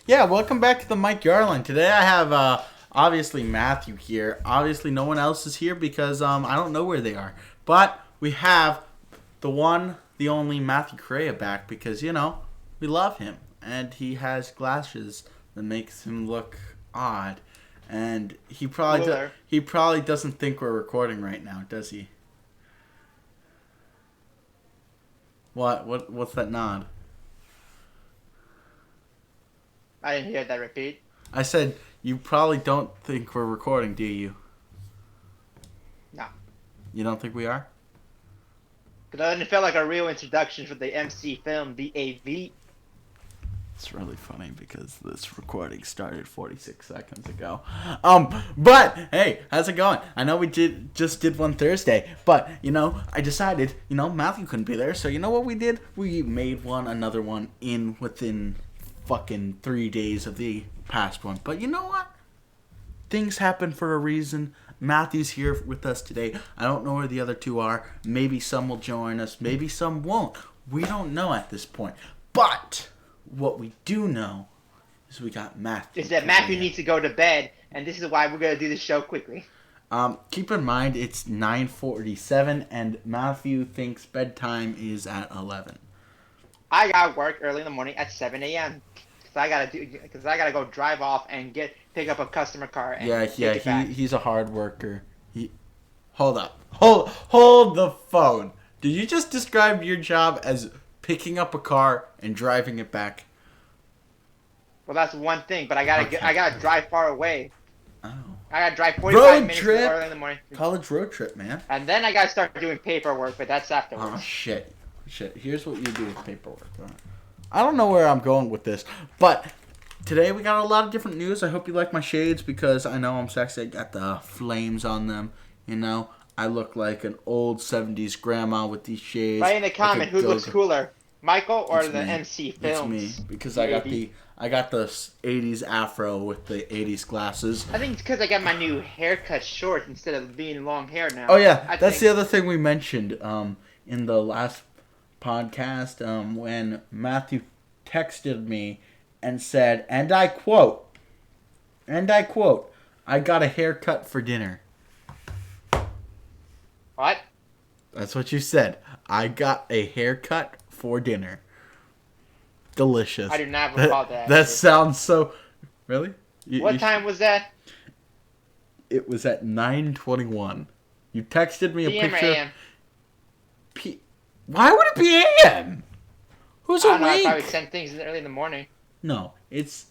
Yeah, welcome back to the Mike Yarline. Today I have obviously Matthew here. Obviously no one else is here because I don't know where they are. But we have the one, the only Matthew Correa back because we love him and he has glasses that makes him look odd, and he probably doesn't think we're recording right now, does he? What's that nod? I didn't hear that repeat. I said you probably don't think we're recording, do you? No. You don't think we are? Because it felt like a real introduction for the MC film, BAV. It's really funny because this recording started 46 seconds ago. But hey, how's it going? I know we just did one Thursday, but I decided, Matthew couldn't be there, so you know what we did? We made another one within fucking 3 days of the past one. But you know what? Things happen for a reason. Matthew's here with us today. I don't know where the other two are. Maybe some will join us. Maybe some won't. We don't know at this point. But what we do know is we got Matthew. Is that Matthew needs to go to bed, and this is why we're going to do the show quickly. Keep in mind it's 9:47, and Matthew thinks bedtime is at 11. I got work early in the morning at 7 a.m. Because I gotta go drive off and pick up a customer car. And take it back. He's a hard worker. Hold up, hold the phone. Did you just describe your job as picking up a car and driving it back? Well, that's one thing, but I gotta drive far away. Oh. I gotta drive 45 minutes trip. early in the morning. College road trip, man. And then I gotta start doing paperwork, but that's afterwards. Oh shit. Here's what you do with paperwork. I don't know where I'm going with this, but today we got a lot of different news. I hope you like my shades because I know I'm sexy. I got the flames on them. I look like an old 70s grandma with these shades. Write in the comment who looks cooler, Michael or It's the me. MC Films. It's me because I got the 80s afro with the 80s glasses. I think it's because I got my new haircut short instead of being long hair now. Oh yeah, that's the other thing we mentioned in the last podcast when Matthew texted me and said, and I quote, I got a haircut for dinner. What? That's what you said. I got a haircut for dinner. Delicious. I do not recall that. That sounds so... Really? What time was that? It was at 9:21. You texted me a PM picture... or AM? Why would it be AM? Who's I don't know, I awake? probably sent things early in the morning. No, it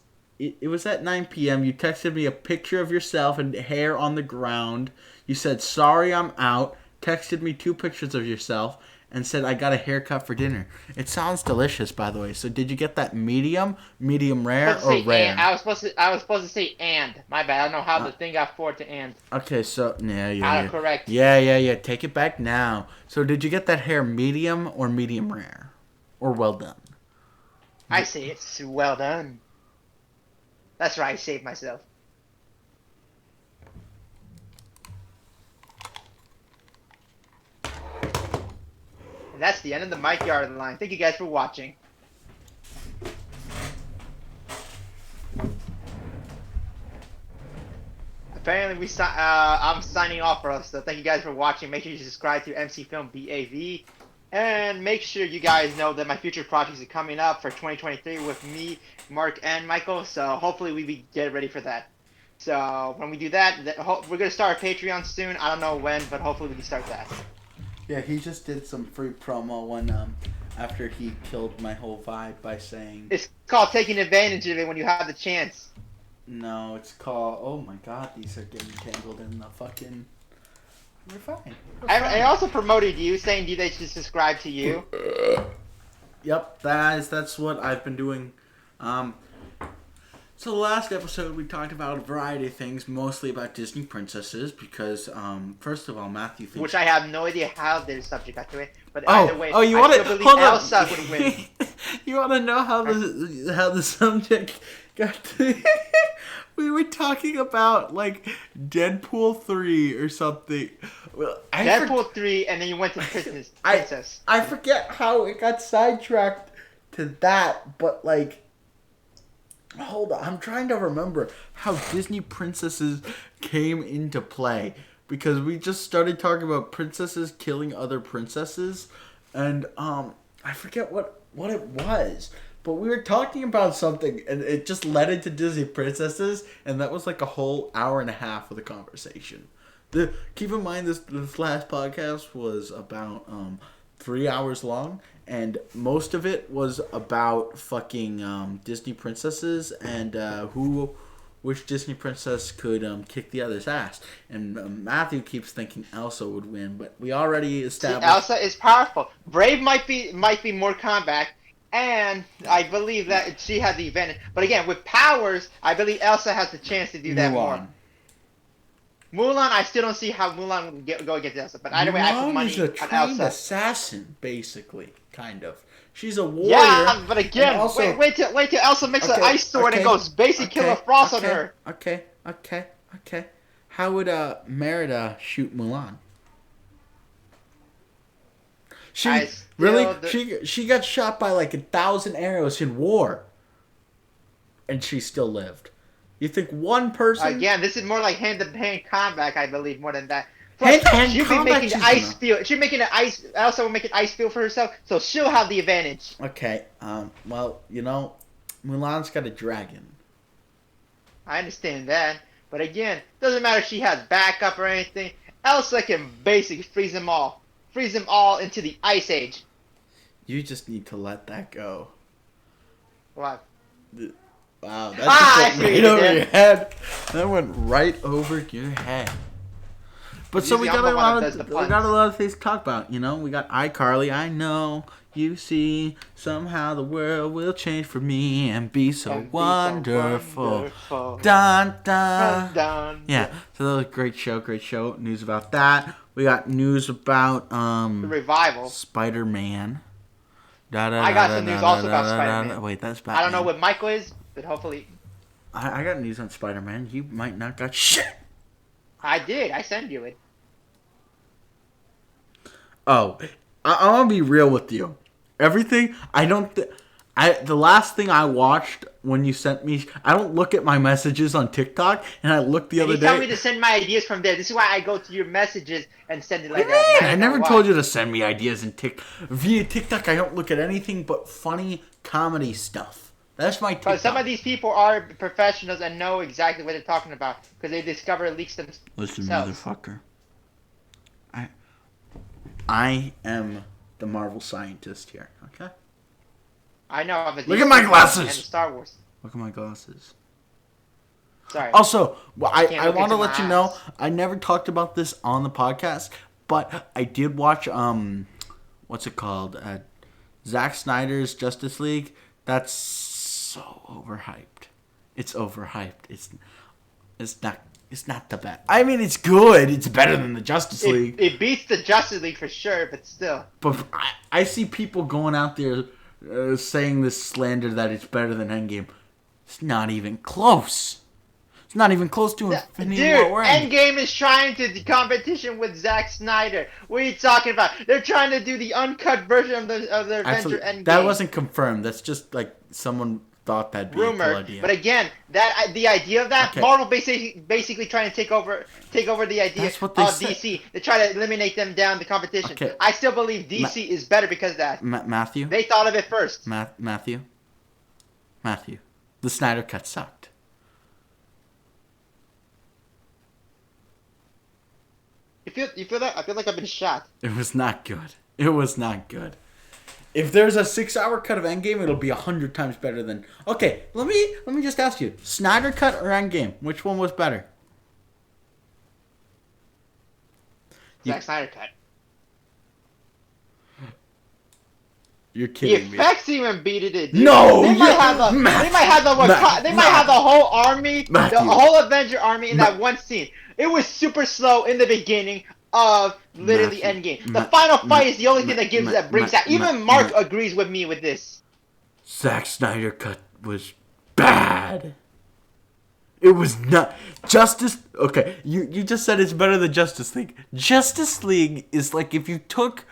was at 9 p.m. You texted me a picture of yourself and hair on the ground. You said, sorry, I'm out. Texted me 2 pictures of yourself and said, I got a haircut for dinner. It sounds delicious, by the way. So did you get that medium rare, or rare? I was supposed to say and. My bad. I don't know how the thing got forward to and. Okay, so yeah. Autocorrect. Yeah. Take it back now. So did you get that hair medium or medium rare? Or well done? I say it's well done. That's right, I saved myself. And that's the end of the Mike Yarline. Thank you guys for watching. Apparently, I'm signing off for us, so thank you guys for watching. Make sure you subscribe to MC Film BAV. And make sure you guys know that my future projects are coming up for 2023 with me, Marc, and Michael. So hopefully we get ready for that. So when we do that, we're going to start a Patreon soon. I don't know when, but hopefully we can start that. Yeah, he just did some free promo when after he killed my whole vibe by saying... It's called taking advantage of it when you have the chance. No, it's called... Oh my god, these are getting tangled in the fucking... We're fine. I also promoted you, saying they should subscribe to you. Yep, that's what I've been doing. So the last episode we talked about a variety of things, mostly about Disney princesses, because first of all, Matthew thinks... Which I have no idea how the subject got to it, but either way, you want to hold Elsa would win. You want to know how the subject got to... We were talking about, like, Deadpool 3 or something. Well, Deadpool 3, and then you went to Princess. I forget how it got sidetracked to that, but, like, Hold on, I'm trying to remember how Disney princesses came into play because we just started talking about princesses killing other princesses, and I forget what it was, but we were talking about something, and it just led into Disney princesses, and that was like a whole hour and a half of the conversation. Keep in mind this last podcast was about 3 hours long, and most of it was about fucking Disney princesses and which Disney princess could kick the other's ass. And Matthew keeps thinking Elsa would win, but we already established Elsa is powerful. Brave might be more combat, and I believe that she has the advantage. But again, with powers, I believe Elsa has the chance to do that more. Mulan, I still don't see how Mulan would go against Elsa. But either way, I put money is a on trained Elsa. assassin, basically, kind of. She's a warrior. Yeah, but again, also, wait till Elsa makes an ice sword and goes basic killer frost on her. Okay. How would Merida shoot Mulan? She got shot by like 1,000 arrows in war, and she still lived. You think one person? Again, this is more like hand-to-hand combat, I believe, more than that. Hand-to-hand she'll be combat, making the ice field. She's making an ice. Elsa will make an ice field for herself, so she'll have the advantage. Okay. Well, Mulan's got a dragon. I understand that, but again, doesn't matter if she has backup or anything. Elsa can basically freeze them all into the Ice Age. You just need to let that go. What? Wow, that just went right over your head. That went right over your head. But so we got a lot of things to talk about. We got iCarly. I know you see somehow the world will change for me and be so wonderful. Dun dun. Dun. Yeah. So that was a great show. News about that. We got news about the revival. Spider-Man. I got some news also about Spider-Man. Wait, that's Batman. I don't know what Michael is, but hopefully. I got news on Spider-Man. You might not got shit. I did. I sent you it. Oh, I want to be real with you. Everything, the last thing I watched when you sent me, I don't look at my messages on TikTok, and I looked the other day. You tell me to send my ideas from there. This is why I go to your messages and send it like that. I never told you to send me ideas via TikTok. I don't look at anything but funny comedy stuff. That's my TikTok. But some of these people are professionals and know exactly what they're talking about because they discover leaks themselves. Listen, motherfucker. I am the Marvel scientist here, okay? I know. I'm Look at my glasses! And Star Wars. Look at my glasses. Sorry. Also, I want to let you know, I never talked about this on the podcast, but I did watch, what's it called? Zack Snyder's Justice League. That's so overhyped. It's overhyped. It's not the best. I mean, it's good. It's better than the Justice League. It beats the Justice League for sure, but still. But I see people going out there saying this slander that it's better than Endgame. It's not even close. It's not even close to Infinity War. Endgame is trying to do competition with Zack Snyder. What are you talking about? They're trying to do the uncut version of the Avenger Endgame. That wasn't confirmed. That's just like someone thought that'd be a cool idea. But again, the idea of that, Marvel basically trying to take over the idea of DC. They try to eliminate them down the competition. Okay. I still believe DC is better because of that. Matthew? They thought of it first. Matthew? The Snyder Cut sucked. You feel that? I feel like I've been shot. It was not good. If there's a 6-hour cut of Endgame, it'll be 100 times better than. Okay, let me just ask you: Snyder Cut or Endgame? Which one was better? Zack Snyder Cut. You're kidding me. The effects even beat it. Dude. No, they might have the whole army, the whole Avenger army in that one scene. It was super slow in the beginning of literally Endgame. The final fight is the only thing that brings that. Even Marc agrees with me with this. Zack Snyder Cut was bad. It was not Okay, you just said it's better than Justice League. Justice League is like if you took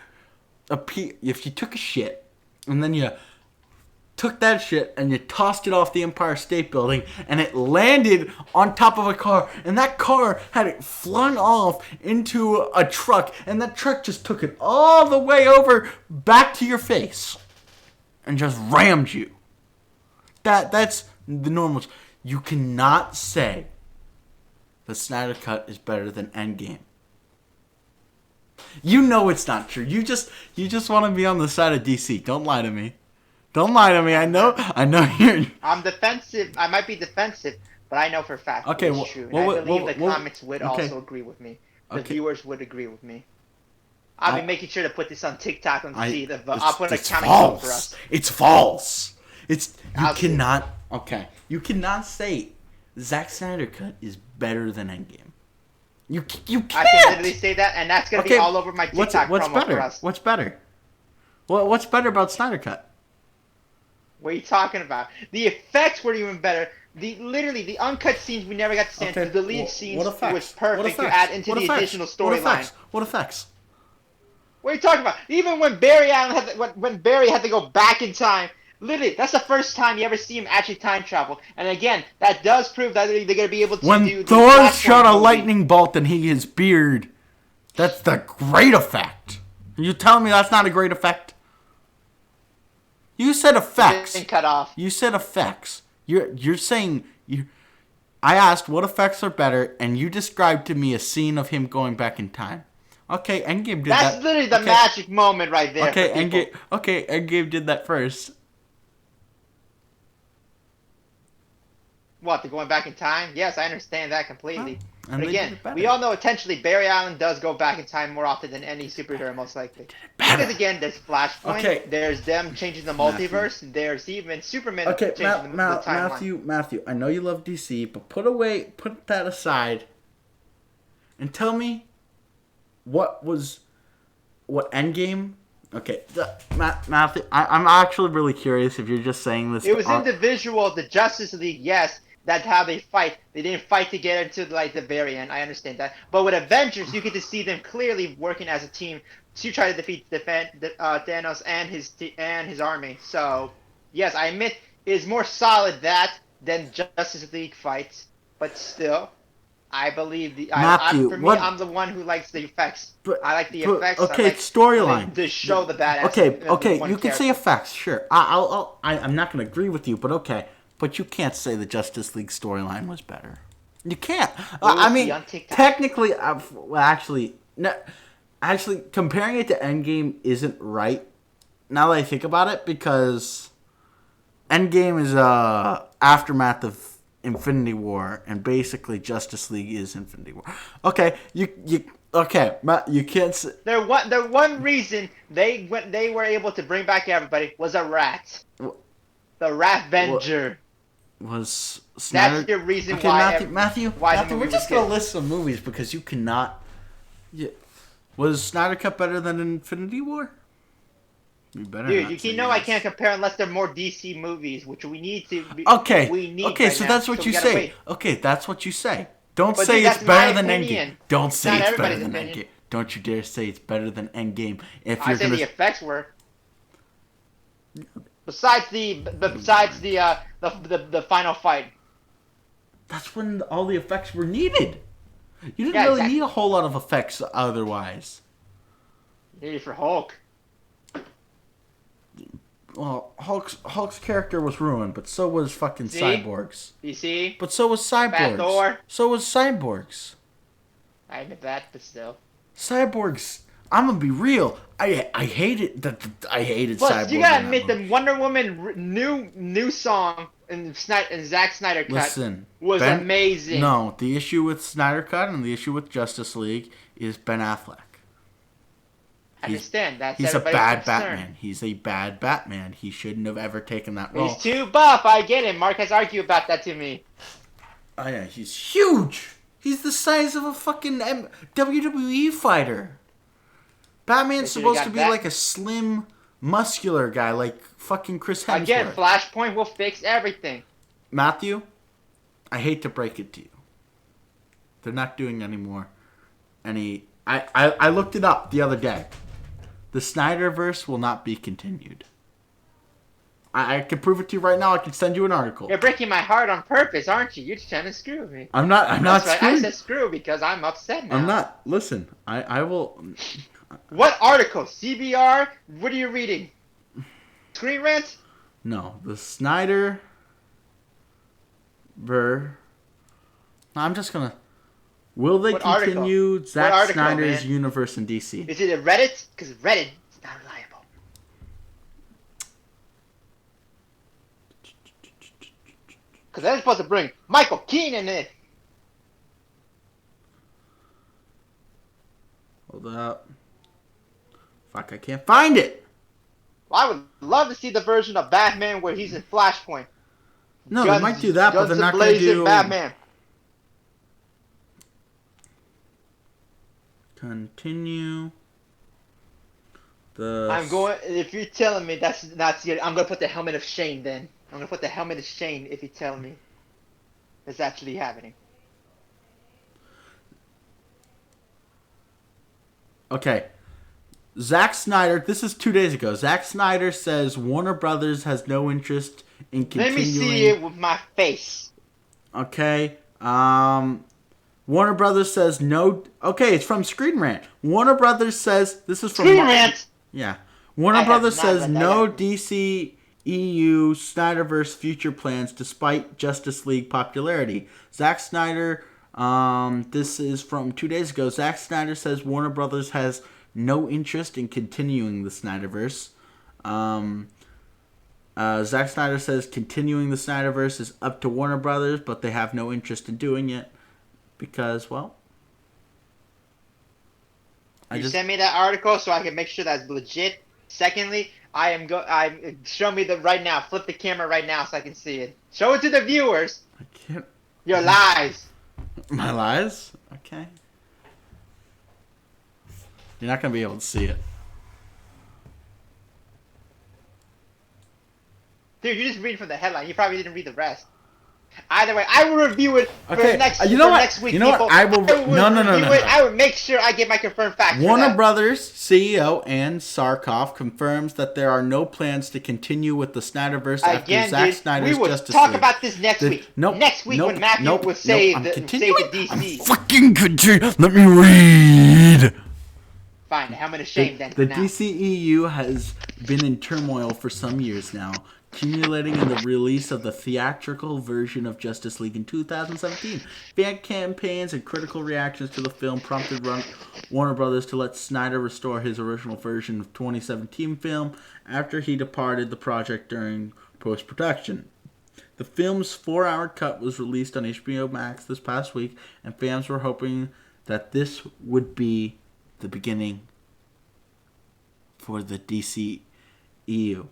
a shit and then you took that shit and you tossed it off the Empire State Building and it landed on top of a car, and that car had it flung off into a truck, and that truck just took it all the way over back to your face and just rammed you. That's the normal. You cannot say the Snyder Cut is better than Endgame. You know it's not true. You just want to be on the side of DC. Don't lie to me. Don't lie to me. I know you're. I'm defensive. I might be defensive, but I know for a fact it's true. And I believe the comments would also agree with me. The viewers would agree with me. I'll be making sure to put this on TikTok and see the. I'll put a counting vote for us. It's false. You cannot. Okay, you cannot say Zack Snyder Cut is better than Endgame. You can't. I can literally say that, and that's gonna be all over my TikTok promo for us. What's better? What's better about Snyder Cut? What are you talking about? The effects were even better. Literally the uncut scenes we never got to see. The deleted scenes was perfect to add into the additional storyline. What effects? What are you talking about? Even when Barry Allen had to go back in time. Literally, that's the first time you ever see him actually time travel. And again, that does prove that they're going to be able to do... When Thor shot a lightning bolt and his beard, that's the great effect. You telling me that's not a great effect? You said effects. Cut off. You said effects. You're saying... I asked what effects are better, and you described to me a scene of him going back in time. Okay, Endgame did that. That's literally the magic moment right there. Okay, Endgame did that first. What, the going back in time? Yes, I understand that completely. But again, we all know intentionally Barry Allen does go back in time more often than any superhero, most likely. Because again, there's Flashpoint, there's them changing the multiverse, there's even Superman changing the timeline. Matthew, I know you love DC, but put that aside, and tell me what Endgame... Okay, Matthew, I'm actually really curious if you're just saying this... It was individual, the Justice League, yes. That's how they fight. They didn't fight to get into the very end. I understand that. But with Avengers, you get to see them clearly working as a team to try to defeat Thanos and his army. So, yes, I admit it is more solid than Justice League fights. But still, I believe Matthew, I'm the one who likes the effects. I like the effects. Okay, storyline. To show the badass. Okay, you can say effects, sure. I'm not going to agree with you, but okay. But you can't say the Justice League storyline was better. You can't. I mean, technically, actually, comparing it to Endgame isn't right. Now that I think about it, because Endgame is aftermath of Infinity War, and basically Justice League is Infinity War. Okay, you can't say... The one reason they were able to bring back everybody was a rat. The Rat Venger. Was Snyder... That's the reason why... Matthew, we're just going to list some movies because you cannot... Was Snyder Cut better than Infinity War? You better Dude, I can't compare unless they're more DC movies, which we need to... So that's what you say. Okay, that's what you say. Don't say it's better than Endgame. Don't say it's better than Endgame. Don't you dare say it's better than Endgame. I say the effects were... Besides the final fight. That's when all the effects were needed. You didn't really need a whole lot of effects otherwise. Needed for Hulk. Well, Hulk's character was ruined, but so was fucking Cyborg's. You see? But so was Cyborg's. Thor. So was Cyborg's. I admit that, but still. Cyborg's. I'm gonna be real. I hated Cyborg. You gotta admit the Wonder Woman new song in Zack Snyder Cut was amazing. No, the issue with Snyder Cut and the issue with Justice League is Ben Affleck. I understand. He's a bad Batman. He's a bad Batman. He shouldn't have ever taken that role. He's too buff. I get it. Marc has argued about that to me. Oh yeah, he's huge. He's the size of a fucking WWE fighter. Batman's supposed to be like a slim, muscular guy, like fucking Chris Hemsworth. Again, Flashpoint will fix everything. Matthew, I hate to break it to you. They're not doing anymore. I looked it up the other day. The Snyderverse will not be continued. I can prove it to you right now. I can send you an article. You're breaking my heart on purpose, aren't you? You're just trying to screw me. I'm not That's right. screwing. I said screw because I'm upset now. I'm not. Listen, I will. What article? CBR? What are you reading? Screen Rant? No, the Snyder. I'm just gonna. Will they What continue article? Zack What article, Snyder's man? universe in DC? Is it a Reddit? Because Reddit is not reliable. Because they're supposed to bring Michael Keaton in. Hold up. Fuck, I can't find it. Well, I would love to see the version of Batman where he's in Flashpoint. No, they might do that, but they're not going to do Batman. Continue. The. I'm going. If you're telling me that's not good, I'm gonna put the helmet of Shane. Then I'm gonna put the helmet of Shane if you tell me it's actually happening. Okay. Zack Snyder, this is 2 days ago. Zack Snyder says Warner Brothers has no interest in continuing. Let me see it with my face. Okay. Warner Brothers says no. Okay, it's from Screen Rant. Warner Brothers says this is from Screen Rant. Yeah. Warner Brothers says no DC EU Snyderverse future plans despite Justice League popularity. Zack Snyder. This is from 2 days ago. Zack Snyder says Warner Brothers has no interest in continuing the Snyderverse. Zack Snyder says continuing the Snyderverse is up to Warner Brothers, but they have no interest in doing it because, well, Send me that article so I can make sure that's legit. Secondly, show me the right now. Flip the camera right now so I can see it. Show it to the viewers. I can't. Your lies. My lies? Okay. You're not going to be able to see it. Dude, you just read from the headline. You probably didn't read the rest. Either way, I will review it for next week. You know what? I will. No. I will make sure I get my confirmed facts. Warner Brothers CEO Ann Sarkoff confirms that there are no plans to continue with the Snyderverse after Zack Snyder's Justice League. We will talk about this next week. Next week when Matthew will save the DC. I'm fucking continue. Let me read. Fine, how many shame then? The DCEU has been in turmoil for some years now, accumulating in the release of the theatrical version of Justice League in 2017. Fan campaigns and critical reactions to the film prompted Warner Brothers to let Snyder restore his original version of 2017 film after he departed the project during post-production. The film's 4-hour cut was released on HBO Max this past week, and fans were hoping that this would be the beginning for the DCEU.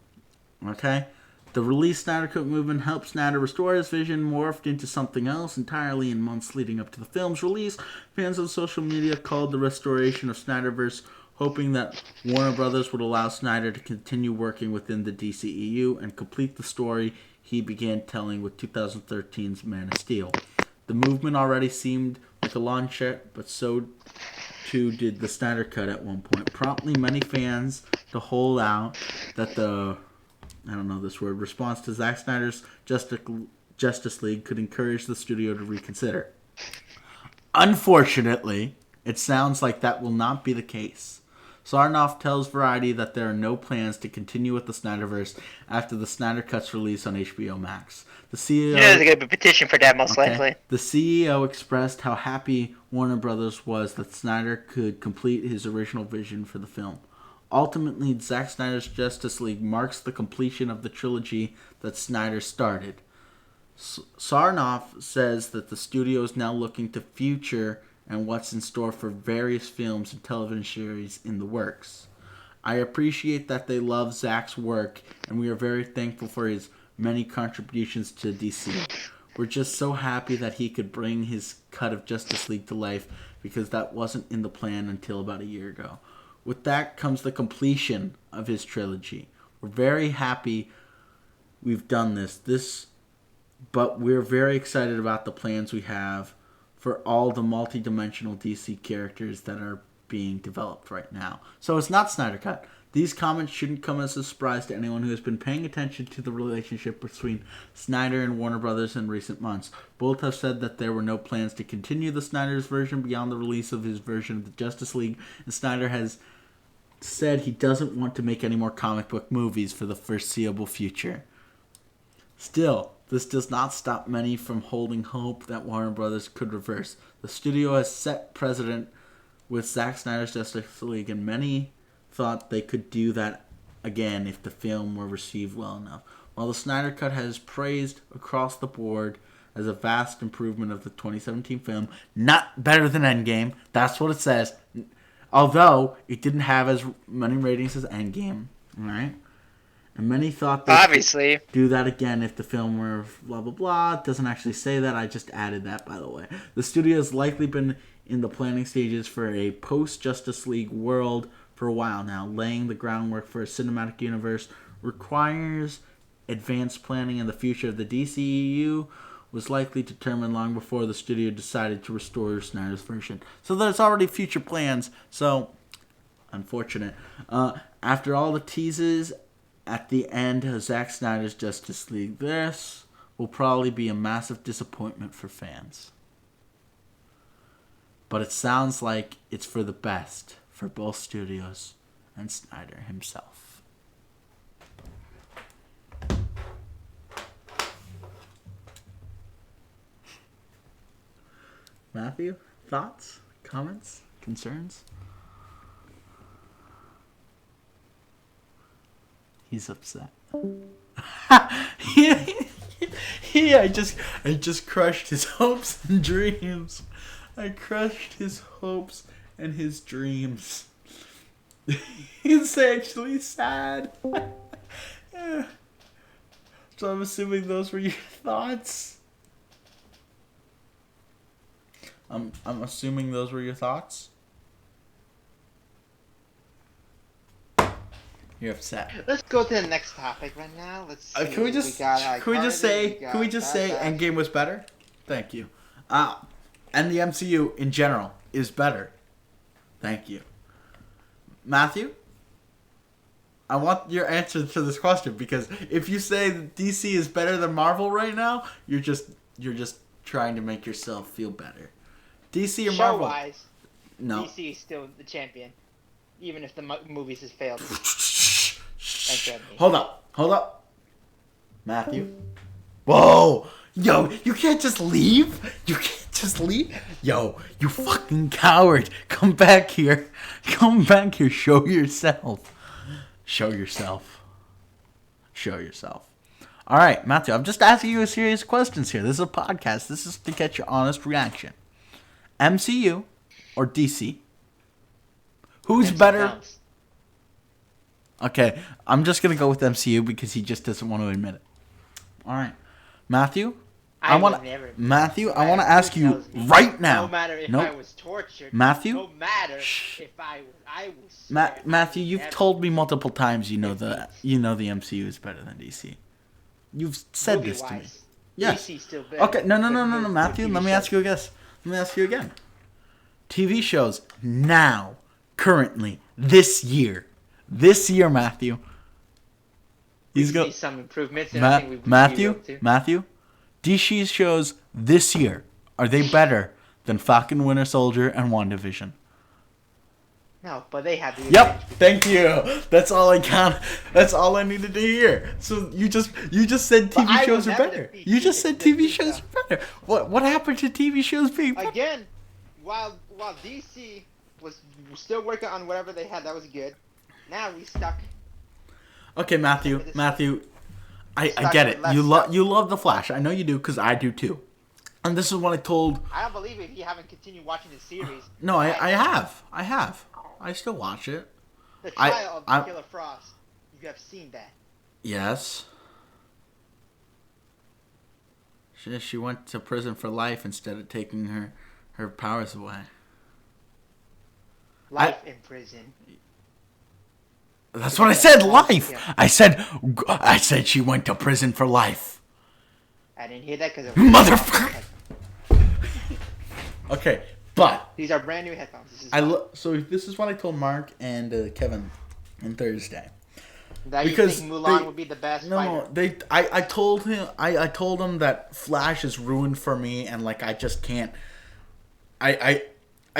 Okay? The release Snyder Cut movement helped Snyder restore his vision, morphed into something else entirely in months leading up to the film's release. Fans on social media called the restoration of Snyderverse, hoping that Warner Brothers would allow Snyder to continue working within the DCEU and complete the story he began telling with 2013's Man of Steel. The movement already seemed like a launch set, but so too did the Snyder Cut at one point, prompting many fans to hold out that the response to Zack Snyder's Justice League could encourage the studio to reconsider. Unfortunately, it sounds like that will not be the case. Sarnoff tells Variety that there are no plans to continue with the Snyderverse after the Snyder Cut's release on HBO Max. The CEO... there's going to be a petition for that, most likely. The CEO expressed how happy Warner Brothers was that Snyder could complete his original vision for the film. Ultimately, Zack Snyder's Justice League marks the completion of the trilogy that Snyder started. Sarnoff says that the studio is now looking to future and what's in store for various films and television series in the works. I appreciate that they love Zack's work, and we are very thankful for his many contributions to DC. We're just so happy that he could bring his cut of Justice League to life, because that wasn't in the plan until about a year ago. With that comes the completion of his trilogy. We're very happy we've done this, but we're very excited about the plans we have for all the multi-dimensional DC characters that are being developed right now. So it's not Snyder Cut. These comments shouldn't come as a surprise to anyone who has been paying attention to the relationship between Snyder and Warner Brothers in recent months. Both have said that there were no plans to continue the Snyder's version beyond the release of his version of the Justice League, and Snyder has said he doesn't want to make any more comic book movies for the foreseeable future. Still, this does not stop many from holding hope that Warner Brothers could reverse. The studio has set precedent with Zack Snyder's Justice League, and many thought they could do that again if the film were received well enough. While the Snyder Cut has praised across the board as a vast improvement of the 2017 film, not better than Endgame, that's what it says, although it didn't have as many ratings as Endgame, right? And many thought they could do that again if the film were blah blah blah. It doesn't actually say that, I just added that, by the way. The studio has likely been in the planning stages for a post-Justice League world for a while now. Laying the groundwork for a cinematic universe requires advanced planning, and the future of the DCEU was likely determined long before the studio decided to restore Snyder's version. So there's already future plans, so unfortunate. After all the teases at the end of Zack Snyder's Justice League, this will probably be a massive disappointment for fans. But it sounds like it's for the best for both studios and Snyder himself. Matthew, thoughts, comments, concerns? He's upset. I just crushed his hopes and dreams. I crushed his hopes and his dreams. He's actually sad. So I'm assuming those were your thoughts. I'm assuming those were your thoughts. You're upset. Let's go to the next topic right now. Let's see. Can we just say Endgame was better? Thank you. And the MCU in general is better. Thank you. Matthew, I want your answer to this question, because if you say that DC is better than Marvel right now, you're just trying to make yourself feel better. DC or Marvel? Show-wise, no. DC is still the champion, even if the movies has failed. Hold up. Matthew. Whoa! Yo, you can't just leave. Yo, you fucking coward. Come back here. Show yourself. All right, Matthew, I'm just asking you a serious questions here. This is a podcast. This is to get your honest reaction. MCU or DC? Who's better? Counts. Okay, I'm just going to go with MCU because he just doesn't want to admit it. All right. Matthew? I want to ask you right now. No matter if I was tortured. Matthew? No matter if I was Matthew, you've told me multiple times you know the MCU is better than DC. You've said this to me. Yes. DC's still better. Okay, no, Matthew, let me ask you again. TV shows now, currently, this year, Matthew. We see some improvements. Matthew, DC shows this year, are they better than Falcon, Winter Soldier, and WandaVision? No, but they have the Yep, thank you. That's all I count. That's all I needed to hear. So you just said TV shows are better. You just said TV shows are better. What happened to TV shows being better? Again, while DC was still working on whatever they had that was good, now we stuck. Okay, Matthew, I get it. You love The Flash. I know you do, because I do too. And this is what I told... I don't believe if you haven't continued watching the series. No, I have. I still watch it. The trial of Killer Frost. You have seen that. Yes. She went to prison for life instead of taking her powers away. Life in prison. That's what I said, life. Yeah. I said she went to prison for life. I didn't hear that because motherfucker. Okay, but these are brand new headphones. So this is what I told Marc and Kevin on Thursday. That you Because think Mulan would be the best fighter? I told him that Flash is ruined for me, and like I just can't. I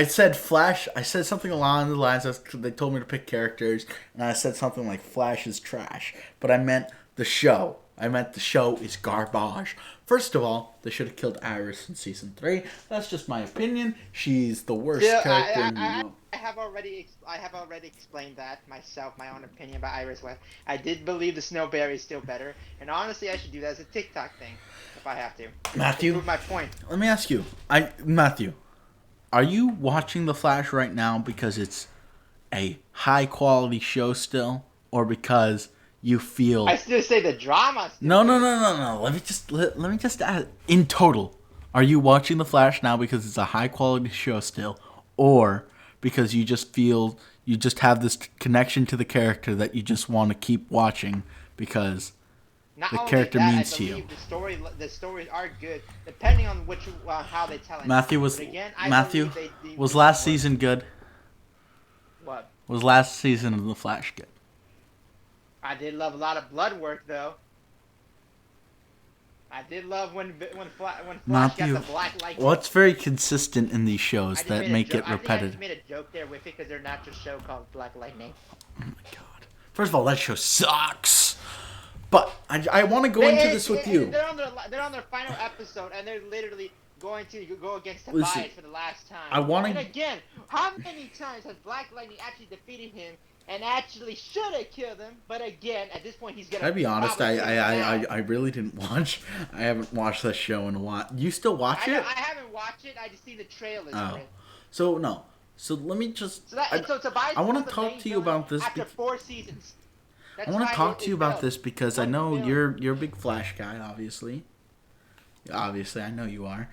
said Flash. I said something along the lines of they told me to pick characters, and I said something like Flash is trash, but I meant the show. I meant the show is garbage. First of all, they should have killed Iris in season 3. That's just my opinion. She's the worst character. I have already explained that myself, my own opinion about Iris West. I did believe the Snowberry is still better, and honestly, I should do that as a TikTok thing if I have to. Matthew, to prove my point. Let me ask you, Matthew, are you watching The Flash right now because it's a high quality show still, or because you feel? I still say the drama. No. Let me just ask. In total, are you watching The Flash now because it's a high quality show still, or because you just feel you just have this connection to the character that you just want to keep watching because Not the only character that, means I to you? The stories are good, depending on how they tell it. Matthew was last season good? What? Was last season of The Flash good? I did love a lot of blood work, though. I did love when Flash Matthew, got the black light. What's very consistent in these shows that make it repetitive? I just made a joke there with it because they're not just show called Black Lightning. Oh my god! First of all, that show sucks. But I want to go into this with you. They're on their final episode, and they're literally going to go against Tobias for the last time. And again, how many times has Black Lightning actually defeated him and actually should have killed him? But again, at this point, he's gonna. I'll be honest. I really didn't watch. I haven't watched that show in a while. You still watch it? I haven't watched it. I just see the trailers. Oh, so no. So let me just. Tobias I want to talk to you about this after 4 seasons. I want to talk to you about this because I know you're a big Flash guy, obviously. Obviously, I know you are.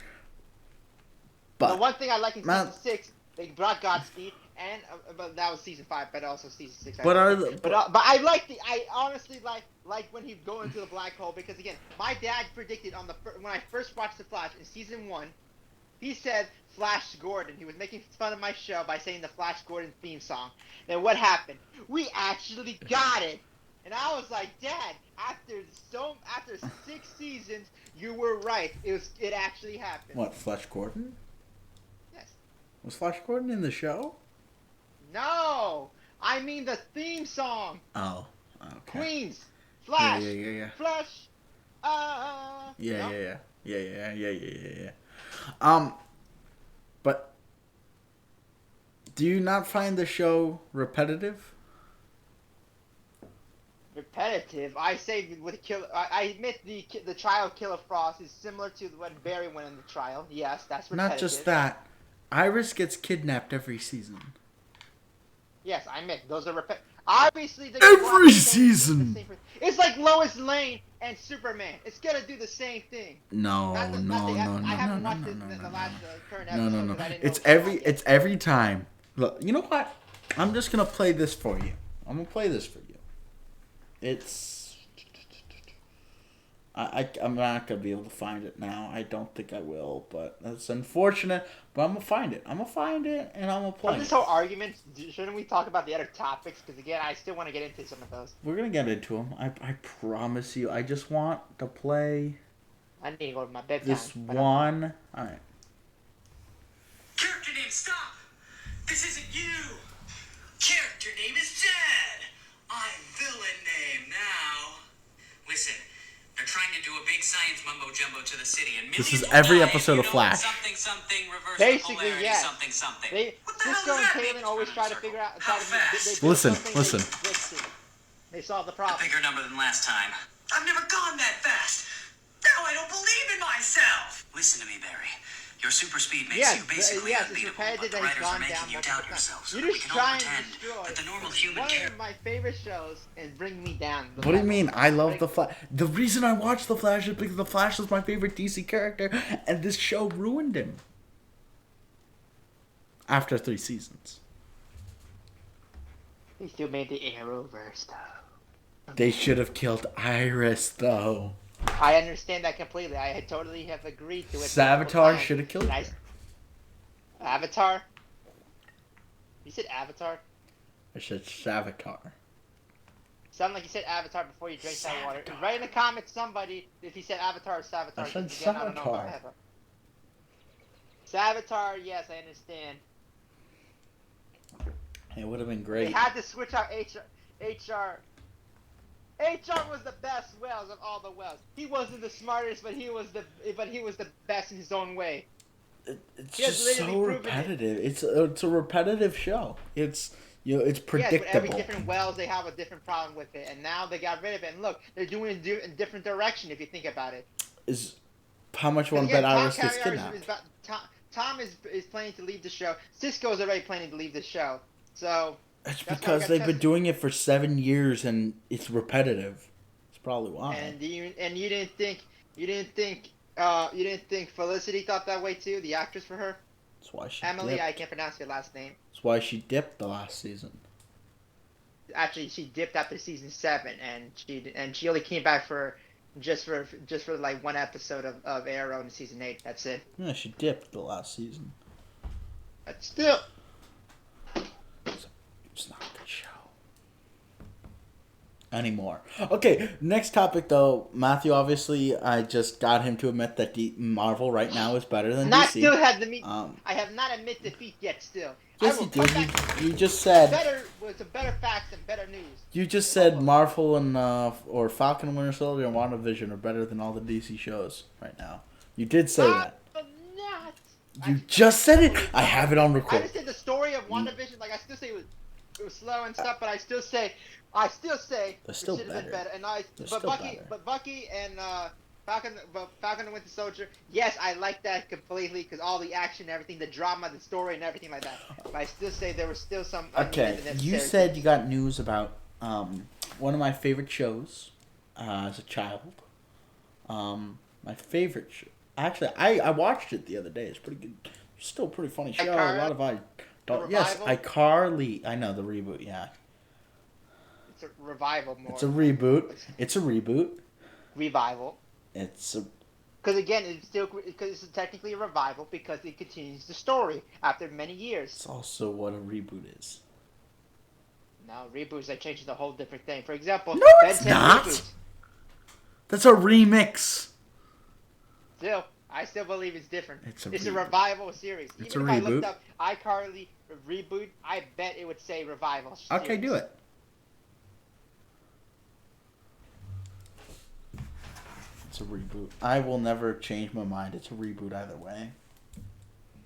But the one thing I like in season 6, they brought Godspeed, and but that was season 5, but also season 6. But I honestly like when he'd go into the black hole because again, my dad predicted when I first watched the Flash in season 1, he said Flash Gordon. He was making fun of my show by saying the Flash Gordon theme song. Then what happened? We actually got it. And I was like, Dad, after 6 seasons, you were right. It actually happened. What, Flash Gordon? Yes. Was Flash Gordon in the show? No, I mean the theme song. Oh, okay. Queens, Flash, yeah. Flash. Yeah. But do you not find the show repetitive? Repetitive. I say with I admit the trial of Killer Frost is similar to when Barry went in the trial. Yes, that's repetitive. Not just that. Iris gets kidnapped every season. Yes, I admit those are repetitive. Obviously, every season. It's like Lois Lane and Superman. It's gonna do the same thing. No. I haven't watched the last current episode. No. It's every time. Look, you know what? I'm just gonna play this for you. I'm gonna play this for you. It's. I'm not gonna be able to find it now. I don't think I will, but that's unfortunate. But I'm gonna find it. and I'm gonna play. This whole argument. Shouldn't we talk about the other topics? Because again, I still want to get into some of those. We're gonna get into them. I promise you. I just want to play. I need to go to my bedtime. This one. All right. Character name, stop! This isn't you! Character name is Dad! I'm villain name now. Listen, they're trying to do a big science mumbo jumbo to the city, and this is every episode of Flash. Something reverse basically, yes. Something. What the Cisco hell and does that Kaylin mean? always try to figure out. Listen. They solve the problem. A bigger number than last time. I've never gone that fast. Now I don't believe in myself. Listen to me, Barry. Your super speed makes you basically unbeatable, but the writers are making you doubt yourself. So You're we just can all trying pretend to destroy that the normal human one care. of my favorite shows and bring me down. What do you mean? I love the Flash. The reason I watch the Flash is because the Flash is my favorite DC character, and this show ruined him. After 3 seasons. They still made the Arrowverse though. They should have killed Iris though. I understand that completely. I totally have agreed to it. Savitar should have killed her. Avatar? You said Avatar? I said Savitar. Sound like you said Avatar before you drank that water. Savitar. Write in the comments somebody if he said Avatar or Savitar. I said because again, I don't know Savitar. about Savitar, yes, I understand. It would have been They great. had to switch out HR. HR was the best Wells of all the Wells. He wasn't the smartest, but he was the best in his own way. It's He has just so literally proven it. repetitive. It's a repetitive show. It's it's Yes, but every predictable. different Wells, they have a different problem with it, and now they got rid of it. And look, they're doing it in a different direction. If you think about it, Is how much one again, bet Tom Iris gets Caviar kidnapped? is about, Tom is planning to leave the show. Cisco is already planning to leave the show. So It's that's why we because got they've been tested. doing it for 7 years and it's repetitive. That's probably why. And you didn't think Felicity thought that way too, the actress for her, That's why she Emily. dipped. I can't pronounce your last name. That's why she dipped the last season. Actually, she dipped after season 7, and she only came back for like one episode of Arrow in season 8. That's it. Yeah, she dipped the last season. But still, It's not a good show anymore. Okay, next topic though. Matthew, obviously, I just got him to admit that Marvel right now is better than not DC. still had the meet. Um, I have not admit defeat yet. Still, yes, I will you did. come back You just said with some better facts and better news. you just said Marvel and or Falcon and Winter Soldier and WandaVision are better than all the DC shows right now. You did say that. I'm not. You just said it. I have it on I record. just said the story of WandaVision. Like I still say it was slow and stuff, but I still say They're it still should have been better. better. And They're but still Bucky, better. but Bucky and Falcon and Winter Soldier. Yes, I like that completely because all the action, everything, the drama, the story, and everything like that. But I still say there was still some. Okay, unnecessary you said you got news about one of my favorite shows as a child. My favorite show. Actually, I watched it the other day. It's pretty good. Still a pretty funny show. iCarly? A lot of The yes, revival? iCarly. I know the reboot. Yeah, It's a revival more. it's a reboot. It's a reboot. Revival. It's a Because again, it's technically a revival because it continues the story after many years. It's also what a reboot is. Now reboots are changing the whole different thing. For example, No, it's Ben 10 not. reboots. That's a remix. Still, I still believe it's different. It's a a reboot. revival series. It's Even a if I looked reboot. up iCarly reboot, I bet it would say revival. Okay, series. do it. It's a reboot. I will never change my mind. It's a reboot either way.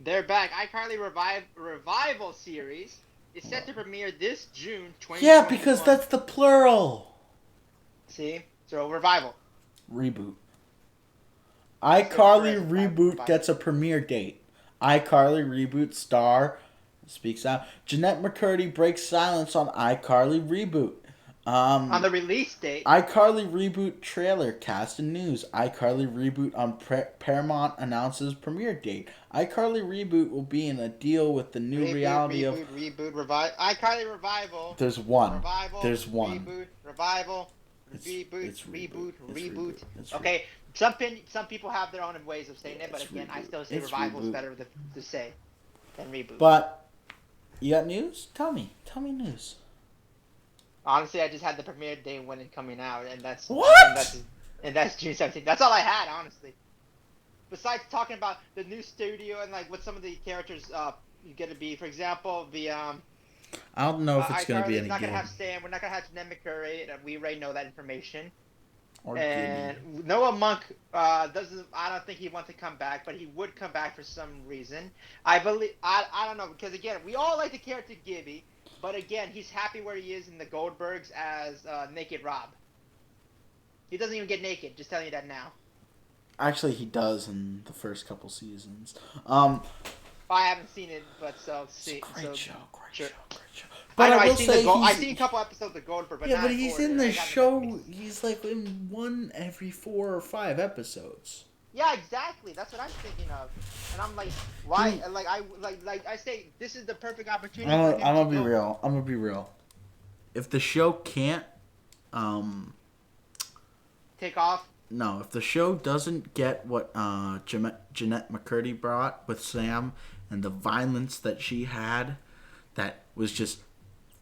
They're back. iCarly revival series is set to premiere this June 2021. Yeah, because that's the plural. See? So revival. Reboot. iCarly Revival. reboot gets a premiere date. iCarly reboot star speaks out. Jeanette McCurdy breaks silence on iCarly reboot. On the release date. iCarly reboot trailer cast and news. iCarly reboot on Paramount announces premiere date. iCarly reboot will be in a deal with the new reality of. iCarly revival. There's one. Revival. There's one. Reboot. Revival. It's Reboot. It's Reboot. It's Okay. Some people have their own ways of saying it, but It's again, I reboot. still say It's revival is reboot. better to say than reboot. But you got news? Tell me news. Honestly, I just had the premiere day when it's coming out, and that's What? And that's June 17th. That's all I had, honestly. Besides talking about the new studio and like what some of the characters gonna be. For example, the I don't know if it's gonna be iCarly's any not good. gonna have Sam. We're not gonna have Jeanette McCurry. We already know that information. Or And Gibby. Noah Monk doesn't. I don't think he wants to come back, but he would come back for some reason. I believe. I don't know because again, we all like the character Gibby, but again, he's happy where he is in the Goldbergs as Naked Rob. He doesn't even get naked. Just telling you that now. Actually, he does in the first couple seasons. I haven't seen it, but so It's see. a great so, show. sure. But I know, I will I've seen say I've he's, seen a couple episodes of Goldberg, but yeah, not but he's order. in I the got show. He's like in one every 4 or 5 episodes. Yeah, exactly. That's what I'm thinking of, and I'm like, why? Like I say, this is the perfect opportunity. I'm for him gonna to be go- real. I'm gonna be real. If the show can't, Take off. no, if the show doesn't get what Jeanette McCurdy brought with Sam and the violence that she had, that was just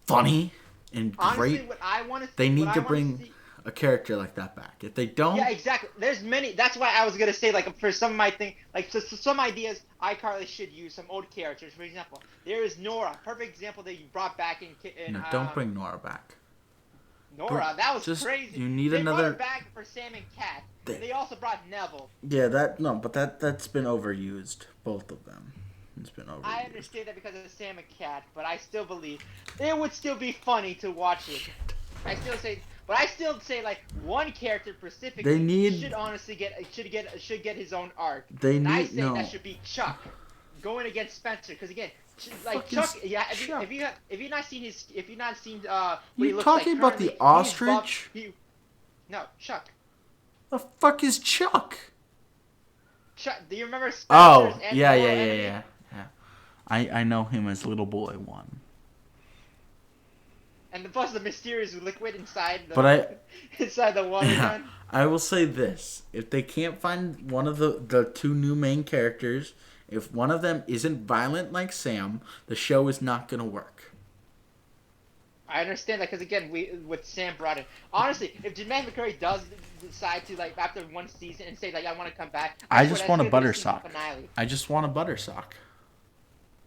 funny. and Honestly, great. what I want to They need what to I want bring see. a character like that back. If they don't, Yeah, exactly. There's many. That's why I was gonna say, like, for some of my thing, like, so some ideas, iCarly should use some old characters. For example, there is Nora, perfect example that you brought back in no, don't bring Nora back. Nora. That was Just crazy. you need They brought her another. back for Sam and Cat, They, and they also brought Neville. yeah, that no, but that's been overused. Both of them, it's been I overused. understand that because of Sam and Cat, but I still believe it would still be funny to watch it. I still say like one character They specifically need. should honestly should get his own arc, They and I need say that no. should be Chuck going against Spencer. Because again, like Fucking Chuck, yeah. Chuck. If you not seen what he You looks like talking about the currently, he's buff. ostrich? No, Chuck. The fuck is Chuck? Chuck. Do you remember Spencer's Oh, and yeah, Mortal yeah, yeah, enemy? yeah, yeah. I know him as Little Boy One. And plus the mysterious liquid inside the But inside the water gun. I will say this: if they can't find one of the two new main characters, if one of them isn't violent like Sam, the show is not gonna work. I understand that because again, with Sam brought in. Honestly, if Jermaine McCurry does decide to like after one season and say like I want to come back, I swear just that's want a gonna be the butter season sock. finale. I just want a butter sock.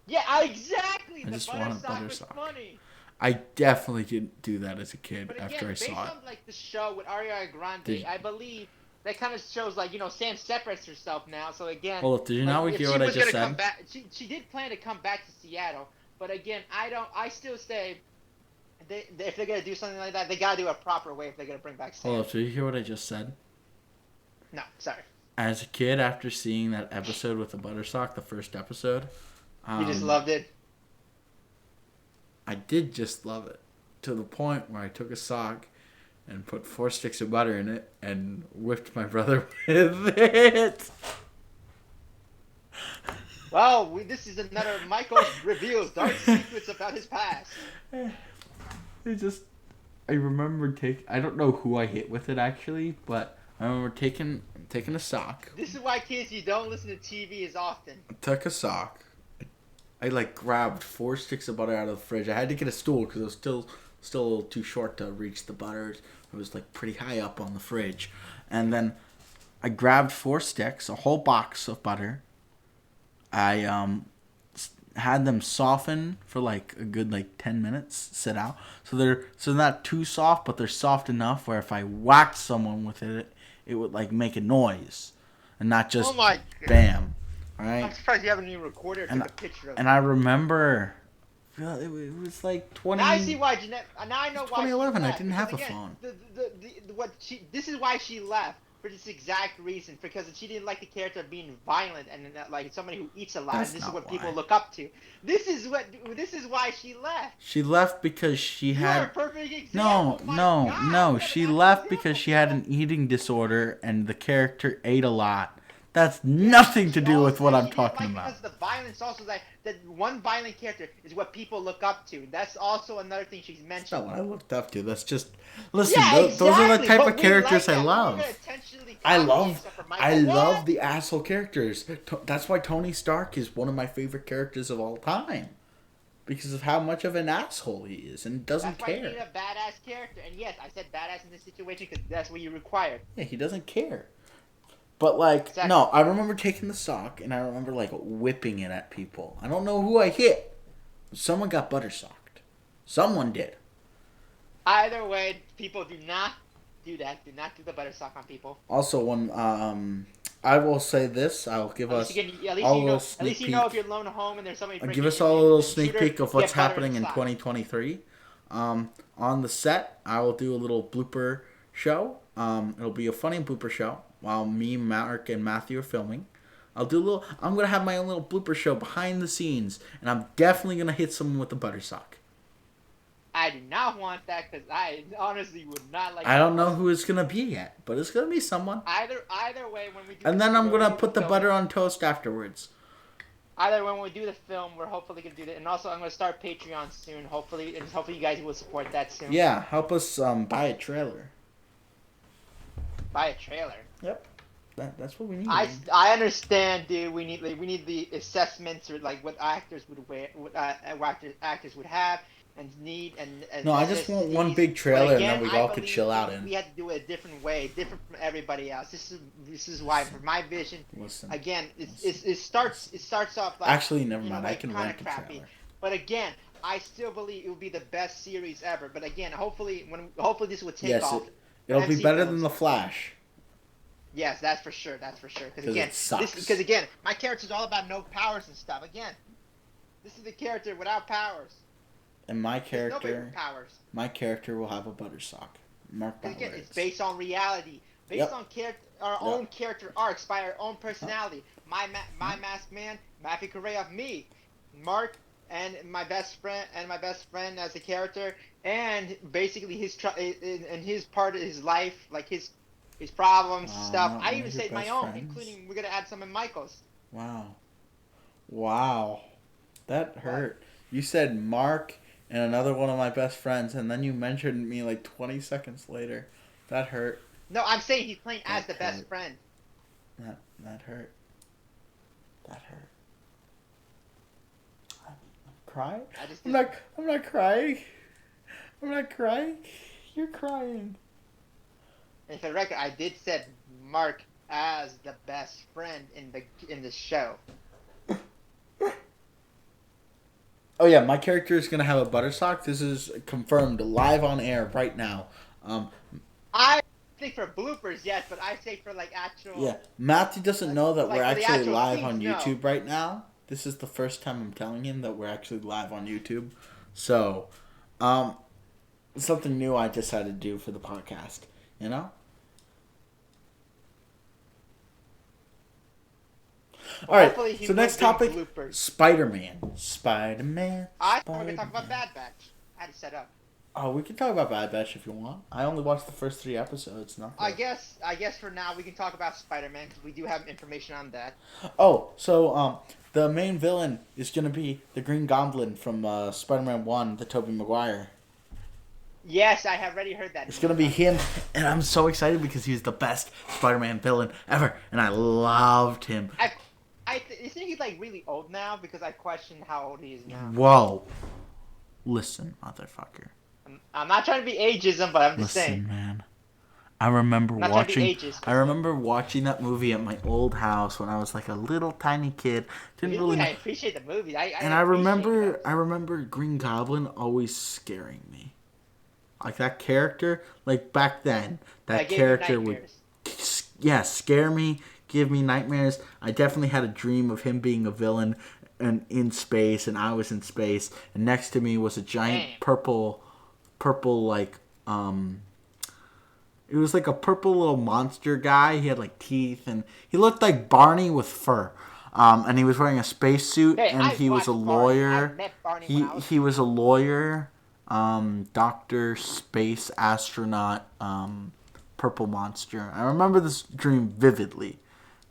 Yeah, exactly. I The just butter want a sock butter was sock. funny. I definitely didn't do that as a kid But after again, I based saw it. on like the show with Ariana Grande, Did- I believe that kind of shows like Sam separates herself now. So again, Well, did you like, not if hear she what I was just gonna come said? back, she did plan to come back to Seattle. But again, I still say if they're gonna do something like that, they gotta do it a proper way if they're gonna bring back Sam. Hold up, did you hear what I just said? No, sorry. As a kid, after seeing that episode with the butter sock, the first episode, You just loved it. I did just love it. To the point where I took a sock and put 4 sticks of butter in it and whipped my brother with it. Well, this is another Michael reveals dark secrets about his past. I remember I don't know who I hit with it actually, but I remember taking a sock. This is why, kids, you don't listen to TV as often. I took a sock. I grabbed 4 sticks of butter out of the fridge. I had to get a stool because it was still a little too short to reach the butter. It was pretty high up on the fridge. And then I grabbed 4 sticks, a whole box of butter. I had them soften for a good 10 minutes, sit out. So they're not too soft, but they're soft enough where if I whacked someone with it, it would make a noise and not just Oh my God. bam. All right. I'm surprised you haven't even recorded or took a picture of it. And I remember, it was 20. Now I see why Jeanette. Now I know why. 2011, She I left, didn't because have a again, phone. This is why she left for this exact reason, because she didn't like the character of being violent and like somebody who eats a lot. That's And this is not what why. people look up to. This is why she left. She left because she You are a had. perfect example. No, My no, God, no. what an She excellent left example. because she had an eating disorder and the character ate a lot. That's nothing to do with what I'm talking about. Because the violence also that one violent character is what people look up to. That's also another thing she's That's not mentioned. what I looked up to. That's just listen. Yeah, Those are the exactly, type but of we characters like I that. love. We're gonna intentionally I copy love. stuff from Michael. I What? love the asshole characters. That's why Tony Stark is one of my favorite characters of all time, because of how much of an asshole he is and doesn't That's why you care. need a badass character. And yes, I said badass in this situation because that's what you require. Yeah, he doesn't care. But Exactly. no, I remember taking the sock and I remember whipping it at people. I don't know who I hit. Someone got butter socked. Someone did. Either way, people do not do that. Do not do the butter sock on people. Also, when I will say this, I'll give us At least all a you know. little At sneak least you peek. know if you're alone at home and there's somebody. I'll breaking give us in, all a you little shoot sneak her, peek of get what's butter happening in sock. 2023. On the set, I will do a little blooper show. It'll be a funny blooper show while me, Marc, and Matthew are filming. I'm gonna have my own little blooper show behind the scenes, and I'm definitely gonna hit someone with a butter sock. I do not want that because I honestly would not like. I don't know who it's gonna be yet, but it's gonna be someone. Either way, when we do. And then I'm when we gonna do put the film- butter on toast afterwards. Either when we do the film, we're hopefully gonna do that, and also I'm gonna start Patreon soon. Hopefully you guys will support that soon. Yeah, help us buy a trailer. Buy a trailer. Yep, that's what we need. I understand, dude. We need the assessments or what actors would wear, what actors would have, and No, I just want one necessities. big But trailer and then again, we I all could believe chill out in. we had to do it a different way, different from everybody else. This is why, for my vision, Listen. again, it starts off like, Actually, never you know, mind. I like can kind rank of a crappy. trailer. But again, I still believe it will be the best series ever. But again, hopefully this will take Yes, off for it'll be MC better than films. The Flash. Yes, that's for sure. That's for sure. Because 'Cause again, it sucks. because again, my character's all about no powers and stuff. Again, this is the character without powers. And my There's nobody character, with powers. my character will have a buttersock. Mark my Because again, words. it's based on reality, based on our own character arcs by our own personality. My masked man, Matthew Correa, me, Mark, and my best friend as a character, and basically his part of his life, like his problems, stuff. Not I one even of your said my best own, friends? including we're gonna add some in Michael's. Wow. That hurt. You said Mark and another one of my best friends, and then you mentioned me like 20 seconds later. That hurt. No, I'm saying he's playing as That the best hurt. friend. That hurt. That hurt. I'm crying. I'm not crying. I'm not crying. You're crying. And for the record, I did said Mark as the best friend in the show. Oh yeah, my character is gonna have a buttersock. This is confirmed live on air right now. I think for bloopers, yes, but I say for like actual. Yeah, Matthew doesn't know that like we're for the actually actual live on scenes, no. YouTube right now. This is the first time I'm telling him that we're actually live on YouTube. So, something new I decided to do for the podcast. You know. All right. So next topic: Spider-Man. Spider-Man. I thought we were gonna talk about Bad Batch. I had to set up. Oh, we can talk about Bad Batch if you want. I only watched the first 3 episodes. Not. I guess for now we can talk about Spider-Man because we do have information on that. Oh, so the main villain is gonna be the Green Goblin from Spider-Man 1, the Tobey Maguire. Yes, I have already heard that. It's gonna be him, and I'm so excited because he's the best Spider-Man villain ever, and I loved him. Isn't he like really old now? Because I question how old he is now. Whoa. Listen, motherfucker. I'm not trying to be ageism, but I'm just saying. Listen, man. I remember watching that movie at my old house when I was like a little tiny kid. Didn't really know. I appreciate the movie. I remember Green Goblin always scaring me. Like that character, like back then, that character would scare me, give me nightmares. I definitely had a dream of him being a villain and in space, and I was in space, and next to me was a giant purple like it was like a purple little monster guy. He had like teeth, and he looked like Barney with fur. And he was wearing a spacesuit, and he was a lawyer. He was a lawyer, doctor, space astronaut, purple monster. I remember this dream vividly